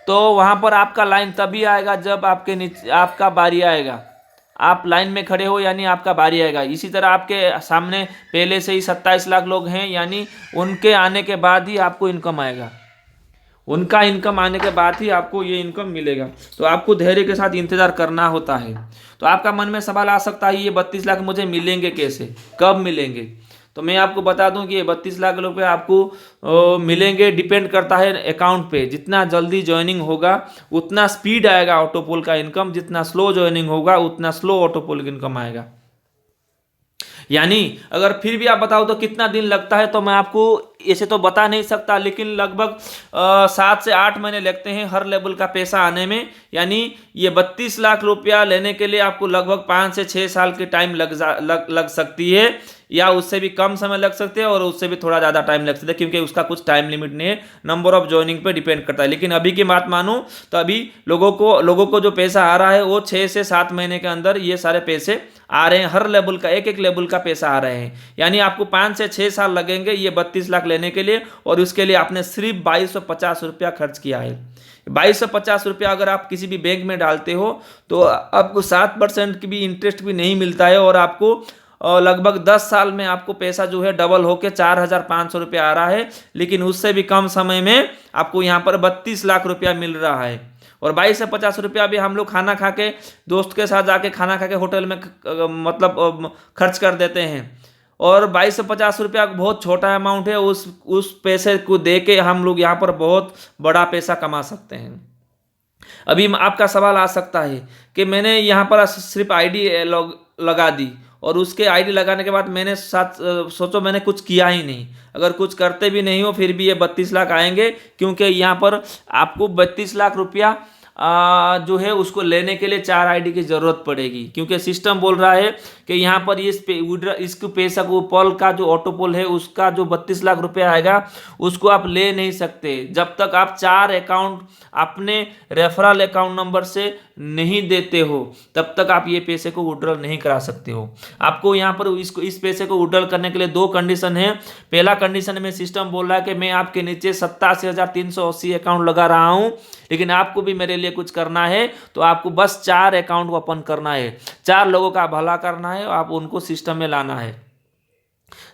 तो वहाँ पर आपका लाइन तभी आएगा जब आपके नीचे आपका बारी आएगा। आप लाइन में खड़े हो यानी आपका बारी आएगा। इसी तरह आपके सामने पहले से ही 27 लाख लोग हैं, यानी उनके आने के बाद ही आपको इनकम आएगा। उनका इनकम आने के बाद ही आपको ये इनकम मिलेगा। तो आपको धैर्य के साथ इंतज़ार करना होता है। तो आपका मन में सवाल आ सकता है ये 32 लाख मुझे मिलेंगे कैसे, कब मिलेंगे? तो मैं आपको बता दूं कि ये 32 लाख रुपए आपको मिलेंगे, डिपेंड करता है अकाउंट पे। जितना जल्दी ज्वाइनिंग होगा उतना स्पीड आएगा ऑटोपोल का इनकम, जितना स्लो ज्वाइनिंग होगा उतना स्लो ऑटोपोल का इनकम आएगा। यानी अगर फिर भी आप बताओ तो कितना दिन लगता है, तो मैं आपको ऐसे तो बता नहीं सकता, लेकिन लगभग 7 से 8 महीने लगते हैं हर लेवल का पैसा आने में। यानी ये 32 लाख रुपया लेने के लिए आपको लगभग 5 से 6 साल की टाइम लग सकती है, या उससे भी कम समय लग सकते हैं और उससे भी थोड़ा ज़्यादा टाइम लग सकता है, क्योंकि उसका कुछ टाइम लिमिट नहीं है, नंबर ऑफ ज्वाइनिंग पे डिपेंड करता है। लेकिन अभी की बात मानूं तो अभी लोगों को जो पैसा आ रहा है वो 6 से 7 महीने के अंदर ये सारे पैसे आ रहे हैं। हर लेवल का एक लेवल का पैसा आ रहे हैं। यानी आपको 5 से 6 साल लगेंगे ये 32 लाख लेने के लिए, और उसके लिए आपने सिर्फ 2250 रुपया खर्च किया है। 2250 रुपया अगर आप किसी भी बैंक में डालते हो तो आपको 7% की भी इंटरेस्ट भी नहीं मिलता है, और आपको लगभग 10 साल में आपको पैसा जो है डबल होके 4500 रुपया आ रहा है। लेकिन उससे भी कम समय में आपको यहाँ पर 32 लाख रुपया मिल रहा है। और 22 से 50 रुपया भी हम लोग खाना खा के, दोस्त के साथ जाके खाना खा के होटल में मतलब खर्च कर देते हैं। और 2250 रुपया बहुत छोटा अमाउंट है, उस पैसे को दे के हम लोग यहाँ पर बहुत बड़ा पैसा कमा सकते हैं। अभी आपका सवाल आ सकता है कि मैंने यहाँ पर सिर्फ आईडी लगा दी, और उसके आईडी लगाने के बाद मैंने सोचो मैंने कुछ किया ही नहीं। अगर कुछ करते भी नहीं हो फिर भी ये 32 लाख आएंगे, क्योंकि यहाँ पर आपको 32 लाख रुपया जो है उसको लेने के लिए 4 आईडी की जरूरत पड़ेगी, क्योंकि सिस्टम बोल रहा है कि यहाँ पर इसको पैसा को पोल का जो ऑटो पोल है उसका जो 32 लाख रुपया आएगा उसको आप ले नहीं सकते जब तक आप 4 अकाउंट अपने रेफरल अकाउंट नंबर से नहीं देते हो, तब तक आप ये पैसे को विड्रॉल नहीं करा सकते हो। आपको यहाँ पर इस पैसे को विड्रॉल करने के लिए 2 कंडीशन है। पहला कंडीशन में सिस्टम बोल रहा है कि मैं आपके नीचे 87,380 अकाउंट लगा रहा हूँ, लेकिन आपको भी मेरे लिए कुछ करना है, तो आपको बस 4 अकाउंट को ओपन करना है, 4 लोगों का भला करना है, आप उनको सिस्टम में लाना है।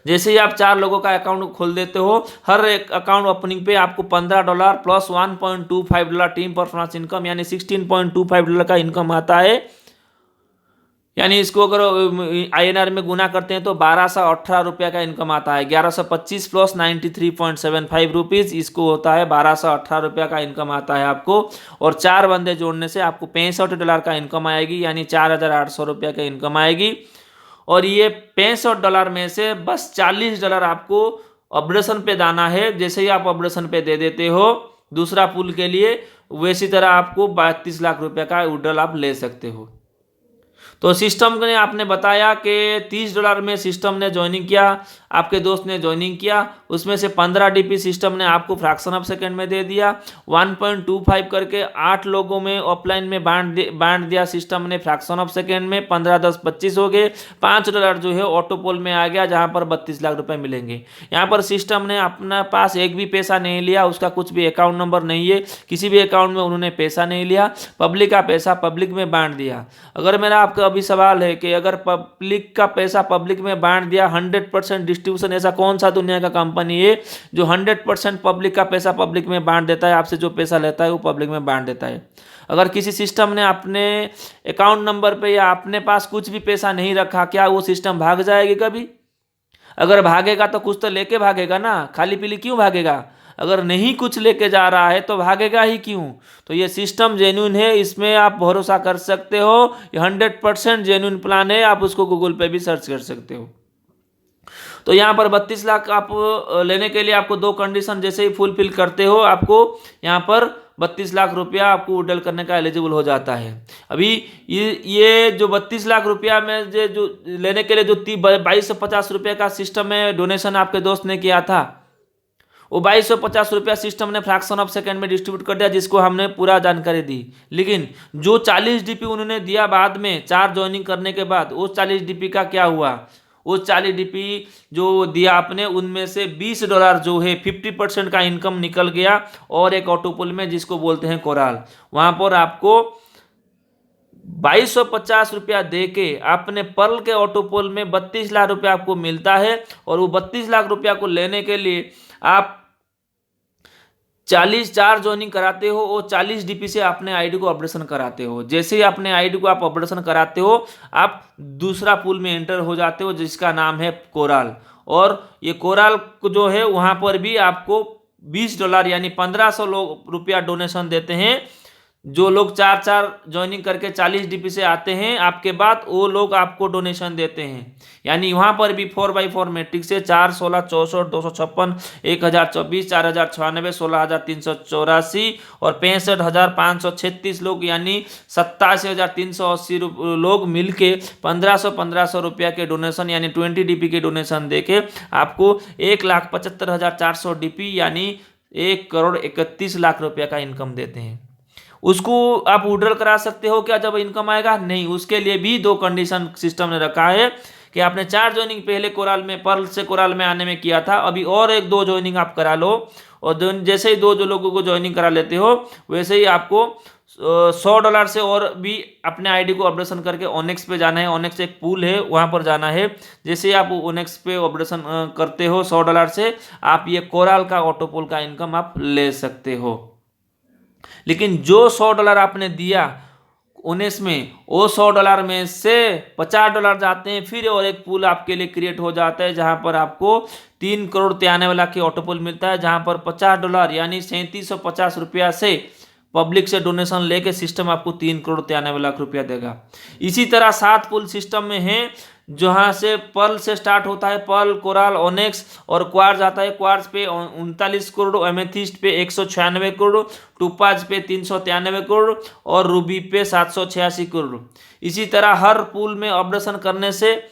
जैसे ही आप 4 लोगों का अकाउंट खोल देते हो, हर एक अकाउंट ओपनिंग पे आपको $15 प्लस $1.25 टीम परफॉर्मेंस इनकम यानी $16.25 का इनकम आता है। यानी इसको अगर INR में गुना करते हैं तो 1218 रुपया का इनकम आता है। 1125 प्लस 93.75 रुपीज़, इसको होता है 1218 रुपया का इनकम आता है आपको। और 4 बंदे जोड़ने से आपको $65 का इनकम आएगी, यानी 4800 रुपया का इनकम आएगी। और ये $65 में से बस $40 आपको ऑपरेशन पे दाना है। जैसे ही आप ऑपरेशन पे दे देते हो दूसरा पुल के लिए, वैसी तरह आपको 32 लाख रुपये का विड्रॉल आप ले सकते हो। तो सिस्टम ने आपने बताया कि $30 में सिस्टम ने ज्वाइनिंग किया, आपके दोस्त ने ज्वाइनिंग किया, उसमें से 15 DP सिस्टम ने आपको फ्रैक्शन ऑफ सेकेंड में दे दिया। 1.25 करके 8 लोगों में ऑफलाइन में बांट दिया सिस्टम ने फ्रैक्शन ऑफ सेकेंड में। 15 10 25 हो गए। $5 जो है ऑटोपोल में आ गया, जहां पर 32 लाख रुपए मिलेंगे। यहाँ पर सिस्टम ने अपना पास एक भी पैसा नहीं लिया, उसका कुछ भी अकाउंट नंबर नहीं है, किसी भी अकाउंट में उन्होंने पैसा नहीं लिया, पब्लिक का पैसा पब्लिक में बांट दिया। अगर मेरा आपका अभी सवाल है कि अगर पब्लिक का पैसा पब्लिक में बांट दिया 100% डिस्ट्रीब्यूशन, ऐसा कौन सा दुनिया का कंपनी है जो 100% पब्लिक का पैसा पब्लिक में बांट देता है, आपसे जो पैसा लेता है वो पब्लिक में बांट देता है। अगर किसी सिस्टम ने अपने अकाउंट नंबर पे या अपने पास कुछ भी पैसा नहीं रखा, क्या वो सिस्टम भाग जाएगी कभी? अगर भागेगा तो कुछ तो लेके भागेगा ना, खाली पीली क्यों भागेगा? अगर नहीं कुछ लेके जा रहा है तो भागेगा ही क्यों? तो ये सिस्टम जेन्युइन है, इसमें आप भरोसा कर सकते हो। ये 100% जेन्युइन प्लान है, आप उसको गूगल पे भी सर्च कर सकते हो। तो यहाँ पर 32 लाख आप लेने के लिए आपको 2 कंडीशन जैसे ही फुलफिल करते हो, आपको यहाँ पर 32 लाख रुपया आपको विड्रॉल करने का एलिजिबल हो जाता है। अभी ये जो 32 लाख रुपया में जो लेने के लिए जो 2250 रुपये का सिस्टम में डोनेशन आपके दोस्त ने किया था, वो 2250 रुपया सिस्टम ने फ्रैक्शन ऑफ सेकेंड में डिस्ट्रीब्यूट कर दिया, जिसको हमने पूरा जानकारी दी। लेकिन जो 40 DP उन्होंने दिया बाद में 4 ज्वाइनिंग करने के बाद, वो 40 DP का क्या हुआ? वो 40 DP जो दिया आपने, उनमें से $20 जो है 50% का इनकम निकल गया, और एक ऑटोपोल में जिसको बोलते हैं कोराल, वहां पर आपको 2250 रुपया दे के अपने पर्ल के ऑटोपोल में 32 लाख रुपया आपको मिलता है। और वो 32 लाख रुपया को लेने के लिए आप 4 ज्वाइनिंग कराते हो, वो 40 DP से अपने आईडी को ऑपरेशन कराते हो। जैसे ही अपने आईडी को आप ऑपरेशन कराते हो, आप दूसरा पूल में एंटर हो जाते हो, जिसका नाम है कोराल। और ये कोराल को जो है वहां पर भी आपको $20 यानी 1500 रुपया डोनेशन देते हैं, जो लोग 4-4 ज्वाइनिंग करके 40 डीपी से आते हैं आपके बाद, वो लोग आपको डोनेशन देते हैं। यानी वहाँ पर भी 4x4 मैट्रिक्स से 4, 16, 64, 256, 1024, 4096, 16384 और 65,536 लोग, यानी 87,380 लोग मिलके 1500 रुपया के डोनेशन यानी 20 डीपी के डोनेशन देके आपको 1,75,400 डीपी यानी 1,31,00,000 रुपया का इनकम देते हैं। उसको आप विड्रॉल करा सकते हो क्या जब इनकम आएगा? नहीं, उसके लिए भी 2 कंडीशन सिस्टम ने रखा है कि आपने 4 ज्वाइनिंग पहले कोराल में, पर्ल से कोराल में आने में किया था, अभी और 1-2 ज्वाइनिंग आप करा लो, और जैसे ही 2 जो लोगों को ज्वाइनिंग करा लेते हो वैसे ही आपको $100 से और भी अपने आईडी को ऑपरेशन करके ओनेक्स पे जाना है। ओनेक्स एक पूल है, वहाँ पर जाना है। जैसे ही आप ओनेक्स पे ऑपरेशन करते हो $100 से, आप ये कोराल का ऑटोपोल का इनकम आप ले सकते हो। लेकिन जो $100 आपने दिया 19 में, वो $100 में से $50 जाते हैं फिर, और एक पूल आपके लिए क्रिएट हो जाता है जहां पर आपको 3,93,00,000 की ऑटोपोल मिलता है, जहां पर $50 यानी 3750 रुपया से पब्लिक से डोनेशन लेके सिस्टम आपको 3,93,00,000 रुपया देगा। इसी तरह 7 पूल सिस्टम में है, जहां से पर्ल से स्टार्ट होता है, पर्ल, कोराल, ओनेक्स और क्वार्ट्ज आता है। क्वार्ट्ज पे 39 करोड़, एमेथिस्ट पे 196 करोड़, टोपाज पे 393 करोड़ और रूबी पे 786 करोड़। इसी तरह हर पूल में ऑपरेशन करने से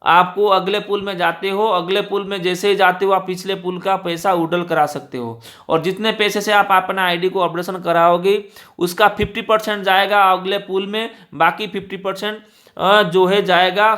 आपको अगले पुल में जाते हो, अगले पुल में जैसे ही जाते हो आप पिछले पुल का पैसा विड्रॉल करा सकते हो, और जितने पैसे से आप अपना आईडी को ऑपरेशन कराओगे उसका 50% जाएगा अगले पुल में, बाकी 50% जो है जाएगा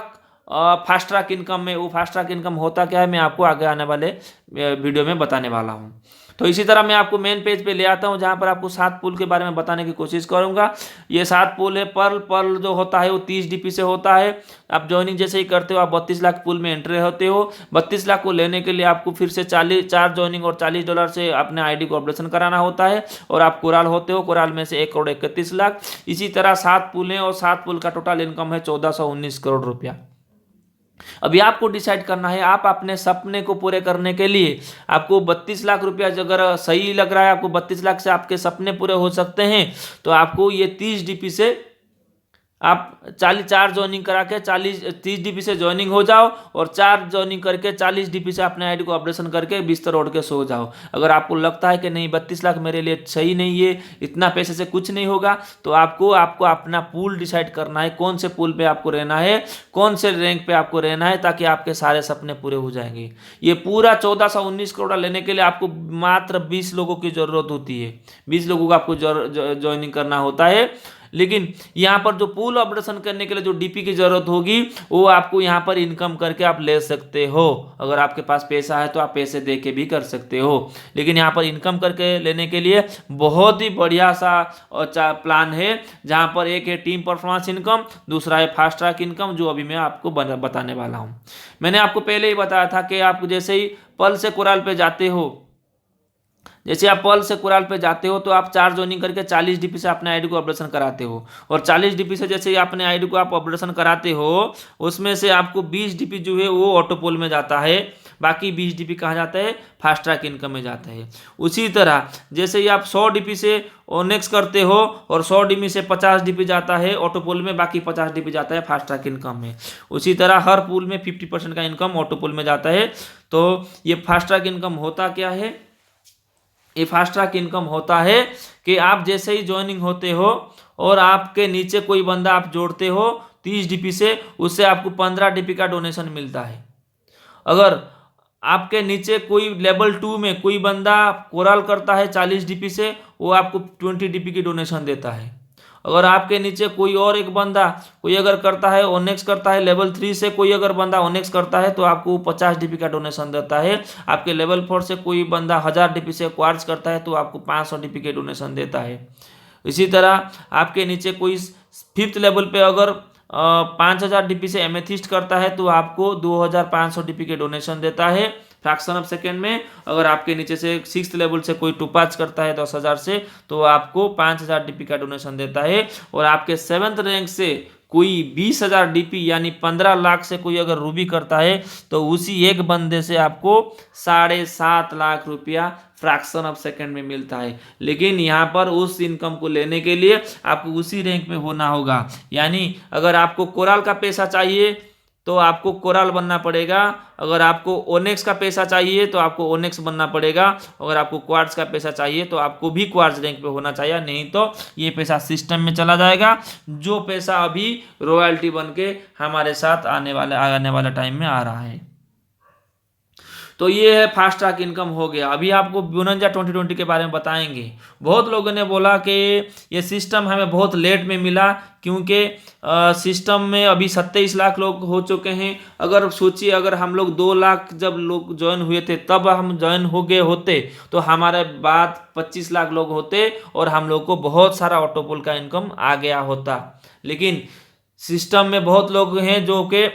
फास्ट ट्रैक इनकम में। वो फास्ट ट्रैक इनकम होता क्या है मैं आपको आगे आने वाले वीडियो में बताने वाला हूँ। तो इसी तरह मैं आपको मेन पेज पे ले आता हूँ जहाँ पर आपको 7 पुल के बारे में बताने की कोशिश करूँगा। ये 7 पुल है। पर्ल जो होता है वो 30 डीपी से होता है। आप ज्वाइनिंग जैसे ही करते हो आप 32 लाख पुल में एंट्री होते हो। 32 लाख को लेने के लिए आपको फिर से 4 ज्वाइनिंग और $40 से अपने आईडी को ऑपरेशन कराना होता है, और आप कोराल होते हो। कोराल में से 1,31,00,000। इसी तरह 7 पुल हैं और 7 पुल का टोटल इनकम है 1419 करोड़ रुपया। अभी आपको डिसाइड करना है, आप अपने सपने को पूरे करने के लिए आपको 32 लाख रुपया अगर सही लग रहा है, आपको 32 लाख से आपके सपने पूरे हो सकते हैं, तो आपको ये 30 डीपी से आप 4 ज्वाइनिंग करा के 30 डीपी से ज्वाइनिंग हो जाओ, और 4 ज्वाइनिंग करके 40 डीपी से अपने आईडी को ऑपरेशन करके बिस्तर ओढ़ के सो जाओ। अगर आपको लगता है कि नहीं 32 लाख मेरे लिए सही नहीं है, इतना पैसे से कुछ नहीं होगा, तो आपको अपना पूल डिसाइड करना है, कौन से पूल पे आपको रहना है, कौन से रैंक पे आपको रहना है, ताकि आपके सारे सपने पूरे हो जाएंगे। ये पूरा 1419 करोड़ लेने के लिए आपको मात्र 20 लोगों की जरूरत होती है। 20 लोगों को आपको ज्वाइनिंग करना होता है। लेकिन यहाँ पर जो पूल ऑपरेशन करने के लिए जो डीपी की जरूरत होगी वो आपको यहाँ पर इनकम करके आप ले सकते हो। अगर आपके पास पैसा है तो आप पैसे दे के भी कर सकते हो, लेकिन यहाँ पर इनकम करके लेने के लिए बहुत ही बढ़िया सा प्लान है, जहाँ पर एक है टीम परफॉर्मेंस इनकम, दूसरा है फास्ट ट्रैक इनकम, जो अभी मैं आपको बताने वाला हूँ। मैंने आपको पहले ही बताया था कि आप जैसे ही पर्ल से कोराल पे जाते हो, जैसे आप पर्ल से कोराल पे जाते हो तो आप 4 ज्वाइनिंग करके 40 डीपी से अपने आईडी को ऑपरेशन कराते हो, और 40 डीपी से जैसे ही अपने आईडी को आप ऑपरेशन कराते हो उसमें से आपको 20 डीपी जो है वो ऑटोपोल में जाता है, बाकी 20 डीपी कहाँ जाता है? फास्ट ट्रैक इनकम में जाता है। उसी तरह जैसे ही आप 100 डीपी से ओनेक्स करते हो और 100 डीपी से 50 डीपी जाता है ऑटोपोल में, बाकी 50 डीपी जाता है फास्ट ट्रैक इनकम में। उसी तरह हर पूल में 50% का इनकम ऑटोपोल में जाता है। तो ये फास्ट ट्रैक इनकम होता क्या है? ये फास्ट ट्रैक इनकम होता है कि आप जैसे ही ज्वाइनिंग होते हो और आपके नीचे कोई बंदा आप जोड़ते हो 30 डीपी से, उससे आपको 15 डीपी का डोनेशन मिलता है। अगर आपके नीचे कोई लेवल 2 में कोई बंदा कोराल करता है 40 डीपी से, वो आपको 20 डीपी की डोनेशन देता है। अगर आपके नीचे कोई और एक बंदा कोई अगर करता है ओनेक्स करता है लेवल 3 से, कोई अगर बंदा ओनेक्स करता है तो आपको 50 डीपी का डोनेशन देता है। आपके लेवल 4 से कोई बंदा 1000 डीपी से क्वार्ट्ज करता है तो आपको 500 डीपी के डोनेशन देता है। इसी तरह आपके नीचे कोई 5th लेवल पे अगर 5000 डीपी से एमेथिस्ट करता है तो आपको 2500 डीपी के डोनेशन देता है फ्रैक्शन ऑफ सेकेंड में। अगर आपके नीचे से 6th लेवल से कोई टोपाज करता है 10,000 से तो आपको 5000 डीपी का डोनेशन देता है। और आपके 7th रैंक से कोई 20,000 डीपी यानी 15 लाख से कोई अगर रूबी करता है तो उसी एक बंदे से आपको 7.5 लाख रुपया फ्रैक्शन ऑफ सेकंड में मिलता है। लेकिन यहाँ पर उस इनकम को लेने के लिए आपको उसी रैंक में होना होगा। यानी अगर आपको कोराल का पैसा चाहिए तो आपको कोराल बनना पड़ेगा, अगर आपको ओनेक्स का पैसा चाहिए तो आपको ओनेक्स बनना पड़ेगा, अगर आपको क्वार्ट्ज का पैसा चाहिए तो आपको भी क्वार्ट्ज रैंक पे होना चाहिए, नहीं तो ये पैसा सिस्टम में चला जाएगा, जो पैसा अभी रॉयल्टी बन के हमारे साथ आने वाला टाइम में आ रहा है। तो ये है फास्ट ट्रैक इनकम हो गया। अभी आपको बोनंजा 2020 के बारे में बताएंगे। बहुत लोगों ने बोला कि ये सिस्टम हमें बहुत लेट में मिला, क्योंकि सिस्टम में अभी 27 लाख लोग हो चुके हैं। अगर सोचिए, अगर हम लोग 2 लाख जब लोग ज्वाइन हुए थे तब हम ज्वाइन हो गए होते तो हमारे बाद 25 लाख लोग होते और हम लोग को बहुत सारा ऑटोपोल का इनकम आ गया होता। लेकिन सिस्टम में बहुत लोग हैं जो कि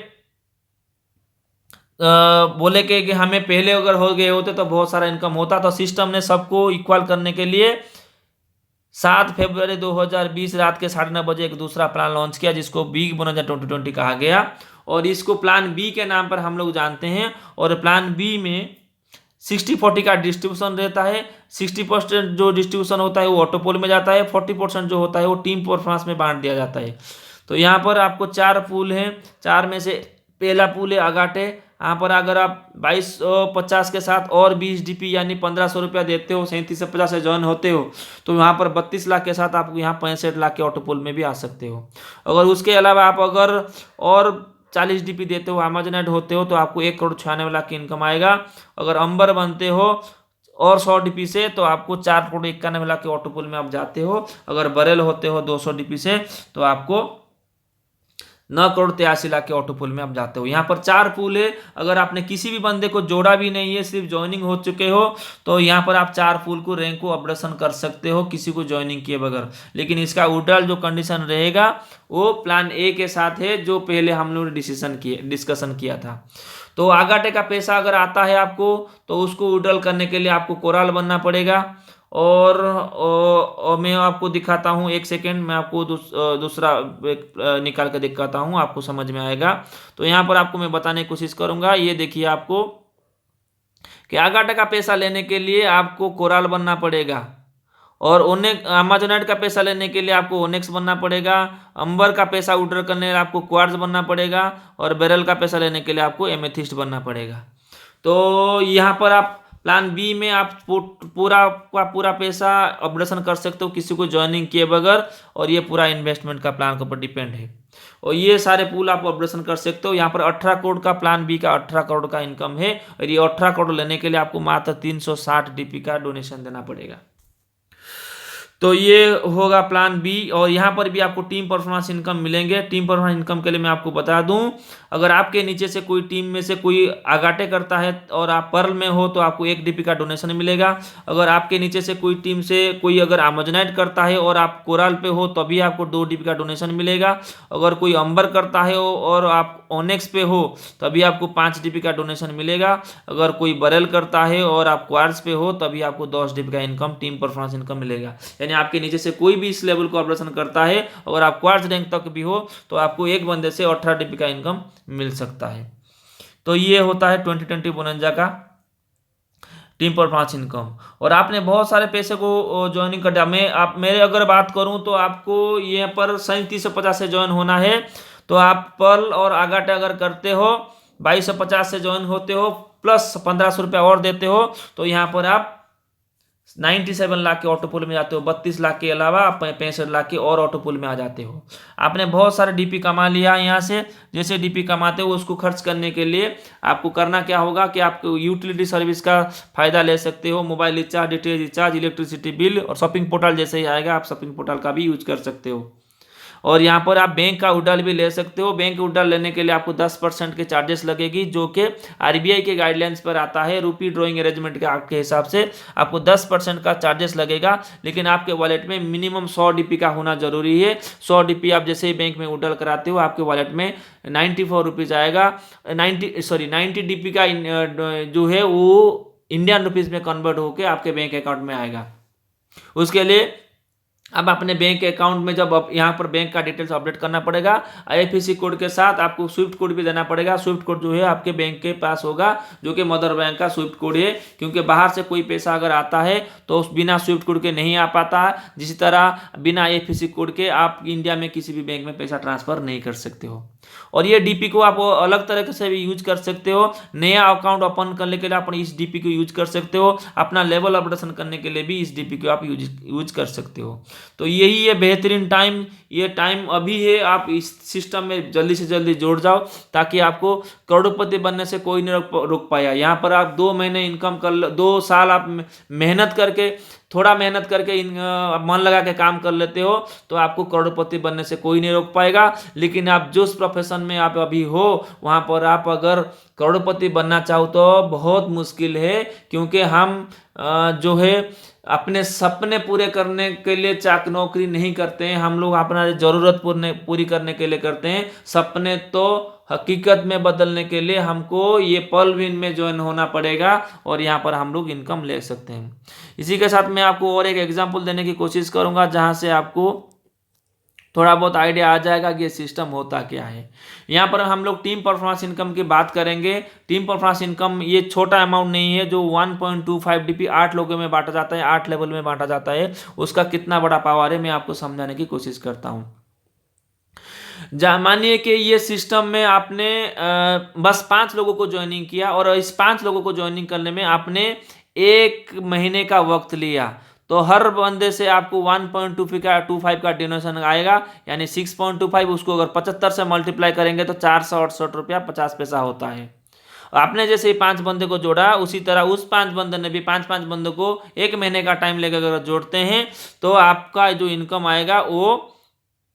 बोले कि हमें पहले अगर हो गए होते तो बहुत सारा इनकम होता। तो सिस्टम ने सबको इक्वल करने के लिए 7 फरवरी 2020 रात के 9:30 बजे एक दूसरा प्लान लॉन्च किया, जिसको बिग बोनंजा 2020 कहा गया, और इसको प्लान बी के नाम पर हम लोग जानते हैं। और प्लान बी में 60-40 का डिस्ट्रीब्यूशन रहता है। 60% जो डिस्ट्रीब्यूशन होता है वो ऑटोपोल में जाता है, 40% जो होता है वो टीम परफॉर्मेंस में बांट दिया जाता है। तो यहाँ पर आपको 4 पूल हैं, 4 में से पहला पूल है अगाटे। यहाँ पर अगर आप 2250 के साथ और 20 डीपी यानी 1500 रुपया देते हो, 3750 से ज्वाइन होते हो, तो यहाँ पर 32 लाख के साथ आप यहाँ 65 लाख के ऑटोपोल में भी आ सकते हो। अगर उसके अलावा आप अगर और 40 डीपी देते हो, अमेजनेट होते हो, तो आपको 1,96,00,000 की इनकम आएगा। अगर अंबर बनते हो और 100 डीपी से तो आपको 4,91,00,000 के ऑटोपोल में आप जाते हो। अगर बरेल होते हो 200 डीपी से तो आपको 9,83,00,000 के ऑटोपोल में आप जाते हो। यहाँ पर 4 पूल है। अगर आपने किसी भी बंदे को जोड़ा भी नहीं है, सिर्फ ज्वाइनिंग हो चुके हो, तो यहाँ पर आप 4 पूल को रैंक को अपडेशन कर सकते हो किसी को ज्वाइनिंग किए बगैर। लेकिन इसका उल्टा जो कंडीशन रहेगा वो प्लान ए के साथ है, जो पहले हम लोगों ने डिस्कशन किया था। तो आगाटे का पैसा अगर आता है आपको तो उसको विड्रॉल करने के लिए आपको कोराल बनना पड़ेगा। और मैं आपको दिखाता हूँ, एक सेकेंड, मैं आपको दूसरा निकाल कर दिखाता हूँ, आपको समझ में आएगा। तो यहाँ पर आपको मैं बताने की कोशिश करूँगा। ये देखिए आपको कि आगाटा का पैसा लेने के लिए आपको कोराल बनना पड़ेगा, और अमेजनेट का पैसा लेने के लिए आपको ओनेक्स बनना पड़ेगा, अंबर का पैसा विड्रॉ करने के लिए आपको क्वार्ट्ज बनना पड़ेगा, और बेरल का पैसा लेने के लिए आपको एमेथिस्ट बनना पड़ेगा। तो यहाँ पर आप प्लान बी में आप पूरा का पूरा पैसा अपडेशन कर सकते हो किसी को ज्वाइनिंग किए बगैर, और ये पूरा इन्वेस्टमेंट का प्लान के ऊपर डिपेंड है। और ये सारे पूल आप अपडेशन कर सकते हो। यहाँ पर 18 करोड़ का प्लान बी का 18 करोड़ का इनकम है, और ये 18 करोड़ लेने के लिए आपको मात्र 360 डीपी का डोनेशन देना पड़ेगा। तो ये होगा प्लान बी। और यहाँ पर भी आपको टीम परफॉर्मेंस इनकम मिलेंगे। टीम परफॉर्मेंस इनकम के लिए मैं आपको बता दूं, अगर आपके नीचे से कोई टीम में से कोई आगाटे करता है और आप पर्ल में हो तो आपको 1 डीपी का डोनेशन मिलेगा। अगर आपके नीचे से कोई टीम से कोई अगर अमेजनेट करता है और आप कोराल पे हो तभी आपको 2 डीपी का डोनेशन मिलेगा। अगर कोई अंबर करता है और आप ओनेक्स पे हो तभी आपको 5 डीपी का डोनेशन मिलेगा। अगर कोई बरेल करता है और आप क्वार्ट्ज पे हो तभी आपको 10 डीपी का इनकम टीम परफॉर्मेंस इनकम मिलेगा। यानी आपके नीचे से कोई भी इस लेवल को ऑपरेशन करता है, अगर आप क्वार्ट्ज रैंक तक भी हो तो आपको एक बंदे से 18 डीपी का इनकम मिल सकता है। तो ये होता है 2020 बोनंजा का टीम परफॉर्मेंस इनकम। और आपने बहुत सारे पैसे को ज्वाइनिंग कर दिया। मेरे अगर बात करूं तो आपको ये पर 3750 से ज्वाइन होना है। तो आप पर्ल और आगाटे अगर करते हो 2250 से ज्वाइन होते हो प्लस 1500 रुपया और देते हो तो यहाँ पर आप 97 लाख के ऑटोपोल में जाते हो। 32 लाख के अलावा आप 65 लाख के और ऑटोपोल में आ जाते हो। आपने बहुत सारे डीपी कमा लिया यहाँ से। जैसे डीपी कमाते हो उसको खर्च करने के लिए आपको करना क्या होगा कि आप यूटिलिटी सर्विस का फायदा ले सकते हो। Mobile recharge, DTH recharge, electricity bill, और शॉपिंग पोर्टल जैसे ही आएगा आप शॉपिंग पोर्टल का भी यूज कर सकते हो। और यहाँ पर आप बैंक का विड्रॉल भी ले सकते हो। बैंक विड्रॉल लेने के लिए आपको 10% के चार्जेस लगेगी, जो कि आरबीआई के गाइडलाइंस पर आता है। रूपी ड्रॉइंग अरेंजमेंट के एक्ट के हिसाब से आपको 10% का चार्जेस लगेगा। लेकिन आपके वॉलेट में मिनिमम 100 डीपी का होना जरूरी है। 100 डीपी आप जैसे ही बैंक में विड्रॉल कराते हो आपके वॉलेट में 94 रुपीज़ आएगा। 90 डीपी का जो है वो इंडियन रुपीज़ में कन्वर्ट होकर आपके बैंक अकाउंट में आएगा। उसके लिए अब अपने बैंक अकाउंट में जब यहाँ पर बैंक का डिटेल्स अपडेट करना पड़ेगा, आईएफएससी कोड के साथ आपको स्विफ्ट कोड भी देना पड़ेगा। स्विफ्ट कोड जो है आपके बैंक के पास होगा, जो कि मदर बैंक का स्विफ्ट कोड है, क्योंकि बाहर से कोई पैसा अगर आता है तो उस बिना स्विफ्ट कोड के नहीं आ पाता। जिस तरह बिना आईएफएससी कोड के आप इंडिया में किसी भी बैंक में पैसा ट्रांसफर नहीं कर सकते हो। और ये डीपी को आप अलग तरीके से भी यूज कर सकते हो। नया अकाउंट ओपन करने के लिए आप इस डीपी को यूज कर सकते हो। अपना लेवल अपडेशन करने के लिए भी इस डीपी को आप यूज कर सकते हो। तो यही है बेहतरीन टाइम, ये टाइम अभी है। आप इस सिस्टम में जल्दी से जल्दी जुड़ जाओ, ताकि आपको करोड़पति बनने से कोई नहीं रोक पाया। यहाँ पर आप 2 महीने इनकम कर 2 साल आप मेहनत करके, थोड़ा मेहनत करके मन लगा के काम कर लेते हो तो आपको करोड़पति बनने से कोई नहीं रोक पाएगा। लेकिन आप जिस प्रोफेशन में आप अभी हो वहाँ पर आप अगर करोड़पति बनना चाहो तो बहुत मुश्किल है, क्योंकि हम जो है अपने सपने पूरे करने के लिए चाक नौकरी नहीं करते हैं। हम लोग अपना ज़रूरत पूरी करने के लिए करते हैं। सपने तो हकीकत में बदलने के लिए हमको ये पल विन में ज्वाइन होना पड़ेगा, और यहाँ पर हम लोग इनकम ले सकते हैं। इसी के साथ मैं आपको और एक एग्जांपल देने की कोशिश करूँगा, जहाँ से आपको थोड़ा बहुत आइडिया आ जाएगा कि ये सिस्टम होता क्या है। यहाँ पर हम लोग टीम परफॉर्मेंस इनकम की बात करेंगे। टीम परफॉर्मेंस इनकम ये छोटा अमाउंट नहीं है, जो 1.25 डीपी 8 लोगों में बांटा जाता है, 8 लेवल में बांटा जाता है। उसका कितना बड़ा पावर है मैं आपको समझाने की कोशिश करता हूँ। मानिए कि ये सिस्टम में आपने बस 5 लोगों को ज्वाइनिंग किया, और इस 5 लोगों को ज्वाइनिंग करने में आपने 1 महीने का वक्त लिया, तो हर बंदे से आपको 1.25 का डोनेशन आएगा, यानी 6.25। उसको अगर 75 से मल्टीप्लाई करेंगे तो 468 रुपया 50 पैसा होता है। आपने जैसे ही 5 बंदे को जोड़ा, उसी तरह उस 5 बंदे ने भी 5-5 बंदों को 1 महीने का टाइम लेकर अगर जोड़ते हैं तो आपका जो इनकम आएगा वो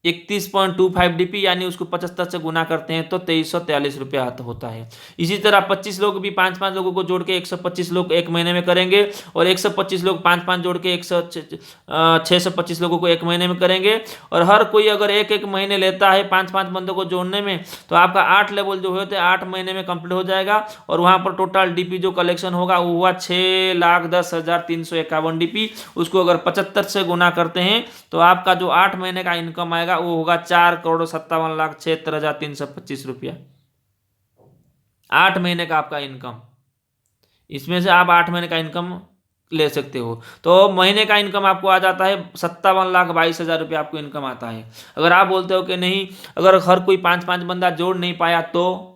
31.25 डीपी, यानी उसको 75 से गुना करते हैं तो 2343 रुपया होता है। इसी तरह 25 लोग भी 5-5 लोगों को जोड़ के 125 लोग 1 महीने में करेंगे, और 125 लोग 5-5 जोड़ के 625 लोगों को 1 महीने में करेंगे। और हर कोई अगर 1-1 महीने लेता है 5-5 बंदों को जोड़ने में, तो आपका 8 लेवल जो होते हैं 8 महीने में कंप्लीट हो जाएगा। और वहाँ पर टोटल डीपी जो कलेक्शन होगा वो हुआ 6,10,351 डीपी। उसको अगर 75 से गुना करते हैं तो आपका जो 8 महीने का इनकम आएगा वो होगा 4,57,76,325 रुपया। 8 महीने का आपका इनकम, इसमें से आप 8 महीने का इनकम ले सकते हो। तो महीने का इनकम आपको आ जाता है 57,22,000 रुपया आपको इनकम आता है। अगर आप बोलते हो कि नहीं, अगर हर कोई 5-5 बंदा जोड़ नहीं पाया तो,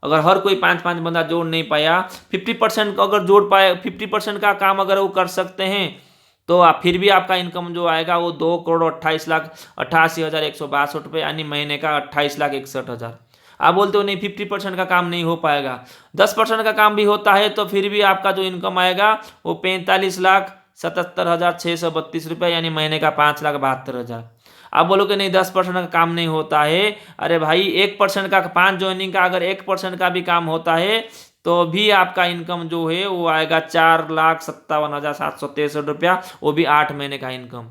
अगर हर कोई 5-5 बंदा जोड़ नहीं पाया, 50% अगर जोड़ पाए, 50% का काम अगर वो कर सकते हैं तो आप फिर भी आपका इनकम जो आएगा वो 2,28,88,162 रुपये, यानी महीने का 28,61,000। आप बोलते हो नहीं 50% का काम नहीं हो पाएगा, 10% का काम भी होता है तो फिर भी आपका जो इनकम आएगा वो 45,77,632 रुपये, यानी महीने का 5,72,000। आप बोलोगे नहीं 10% का काम नहीं होता है। अरे भाई 1% का, 5 ज्वाइनिंग का अगर 1% का भी काम होता है तो भी आपका इनकम जो है वो आएगा 4,57,763 रुपया, वो भी 8 महीने का इनकम,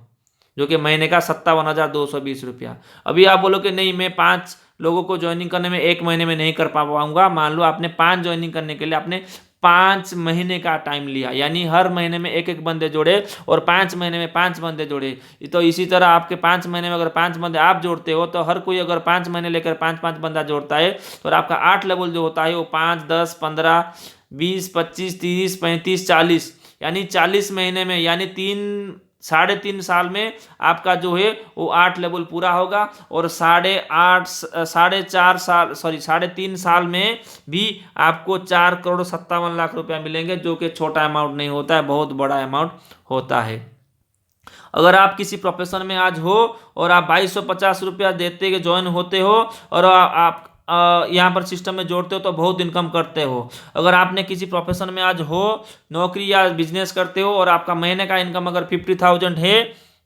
जो कि महीने का 57,220 रुपया। अभी आप बोलोगे नहीं मैं 5 लोगों को ज्वाइनिंग करने में 1 महीने में नहीं कर पाऊंगा। मान लो आपने 5 ज्वाइनिंग करने के लिए आपने 5 महीने का टाइम लिया, यानी हर महीने में 1-1 बंदे जोड़े और 5 महीने में 5 बंदे जोड़े। तो इसी तरह आपके 5 महीने में अगर 5 बंदे आप जोड़ते हो तो हर कोई अगर 5 महीने लेकर 5-5 बंदा जोड़ता है तो आपका 8 लेवल जो होता है वो 5, 10, 15, 20, 25, 30, 35, 40, यानी 40 महीने में, यानी 3.5 साल में आपका जो है वो 8 लेवल पूरा होगा। और 3.5 साल में भी आपको 4,57,00,000 रुपया मिलेंगे, जो कि छोटा अमाउंट नहीं होता है, बहुत बड़ा अमाउंट होता है। अगर आप किसी प्रोफेशन में आज हो और आप 2,250 रुपया देते ज्वाइन होते हो और आप यहाँ पर सिस्टम में जोड़ते हो तो बहुत इनकम करते हो। अगर आपने किसी प्रोफेशन में आज हो, नौकरी या बिजनेस करते हो और आपका महीने का इनकम अगर 50,000 है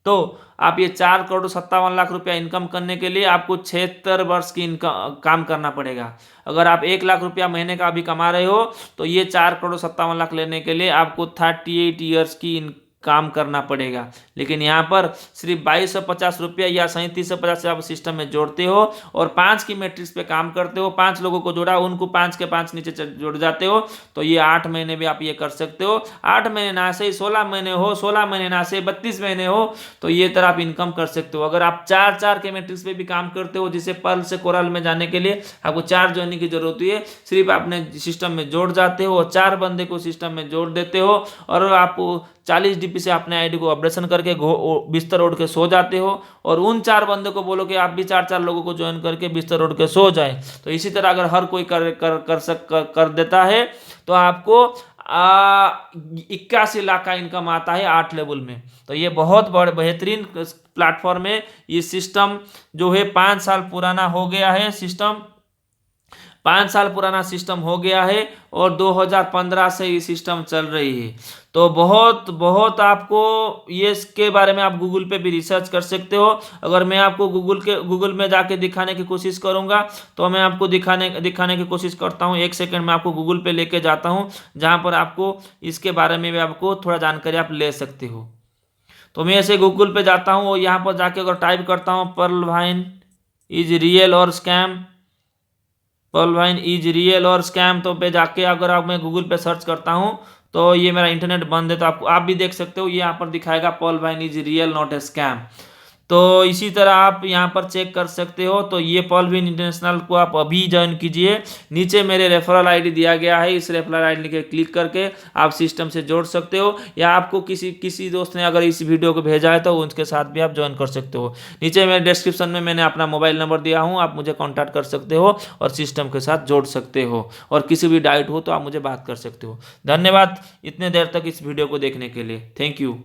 तो आप ये 4,57,00,000 रुपया इनकम करने के लिए आपको 76 वर्ष की इनकम काम करना पड़ेगा। अगर आप 1,00,000 रुपया महीने का अभी कमा रहे हो तो ये 4,57,00,000 लेने के लिए आपको 38 ईयर्स की काम करना पड़ेगा। लेकिन यहाँ पर सिर्फ 2250 रुपया या 3750 से आप सिस्टम में जोड़ते हो और 5 की मैट्रिक्स पे काम करते हो, 5 लोगों को जोड़ा, उनको 5 के 5 नीचे जुड़ जाते हो, तो ये 8 महीने भी आप ये कर सकते हो। 8 महीने ना से 16 महीने हो, 16 महीने ना से 32 महीने हो, तो ये तरह आप इनकम कर सकते हो। अगर आप 4 के मैट्रिक्स पे भी काम करते हो, जिसे पर्ल से कोरल में जाने के लिए आपको 4 ज्वाइनिंग की जरूरत है, सिर्फ आपने सिस्टम में जोड़ जाते हो और 4 बंदे को सिस्टम में जोड़ देते हो और आप 40 DP से अपने आईडी को ऑपरेशन करके बिस्तर ओढ़ के सो जाते हो और उन 4 बंदे को बोलो कि आप भी 4 लोगों को ज्वाइन करके बिस्तर ओढ़ के सो जाए। तो इसी तरह अगर हर कोई कर देता है तो आपको 81 लाख का इनकम आता है 8 लेवल में। तो ये बहुत बड़े बेहतरीन प्लेटफॉर्म है। ये सिस्टम जो है 5 साल पुराना हो गया है, सिस्टम 5 साल पुराना सिस्टम हो गया है और 2015 से ये सिस्टम चल रही है। तो बहुत आपको ये इसके बारे में आप गूगल पे भी रिसर्च कर सकते हो। अगर मैं आपको गूगल में जाके दिखाने की कोशिश करूंगा तो मैं आपको दिखाने की कोशिश करता हूं। 1 सेकंड में आपको गूगल पे लेके जाता हूं, जहां पर आपको इसके बारे में भी आपको थोड़ा जानकारी आप ले सकते हो। तो मैं ऐसे गूगल पे जाता हूँ और यहाँ पर जाके अगर टाइप करता हूँ Pearl Vine is real or scam, Pearl Vine is real or scam, तो पे जाके अगर आप मैं गूगल पे सर्च करता हूँ तो ये मेरा इंटरनेट बंद है, तो आप भी देख सकते हो, ये यहाँ पर दिखाएगा Pearl Vine is real not a scam. तो इसी तरह आप यहाँ पर चेक कर सकते हो। तो ये पर्ल वाइन इंटरनेशनल को आप अभी ज्वाइन कीजिए। नीचे मेरे रेफरल आईडी दिया गया है, इस रेफरल आईडी के क्लिक करके आप सिस्टम से जोड़ सकते हो, या आपको किसी दोस्त ने अगर इस वीडियो को भेजा है तो उनके साथ भी आप ज्वाइन कर सकते हो। नीचे मेरे डिस्क्रिप्शन में मैंने अपना मोबाइल नंबर दिया हूँ, आप मुझे कॉन्टैक्ट कर सकते हो और सिस्टम के साथ जोड़ सकते हो, और किसी भी डाउट हो तो आप मुझे बात कर सकते हो। धन्यवाद इतने देर तक इस वीडियो को देखने के लिए। Thank you.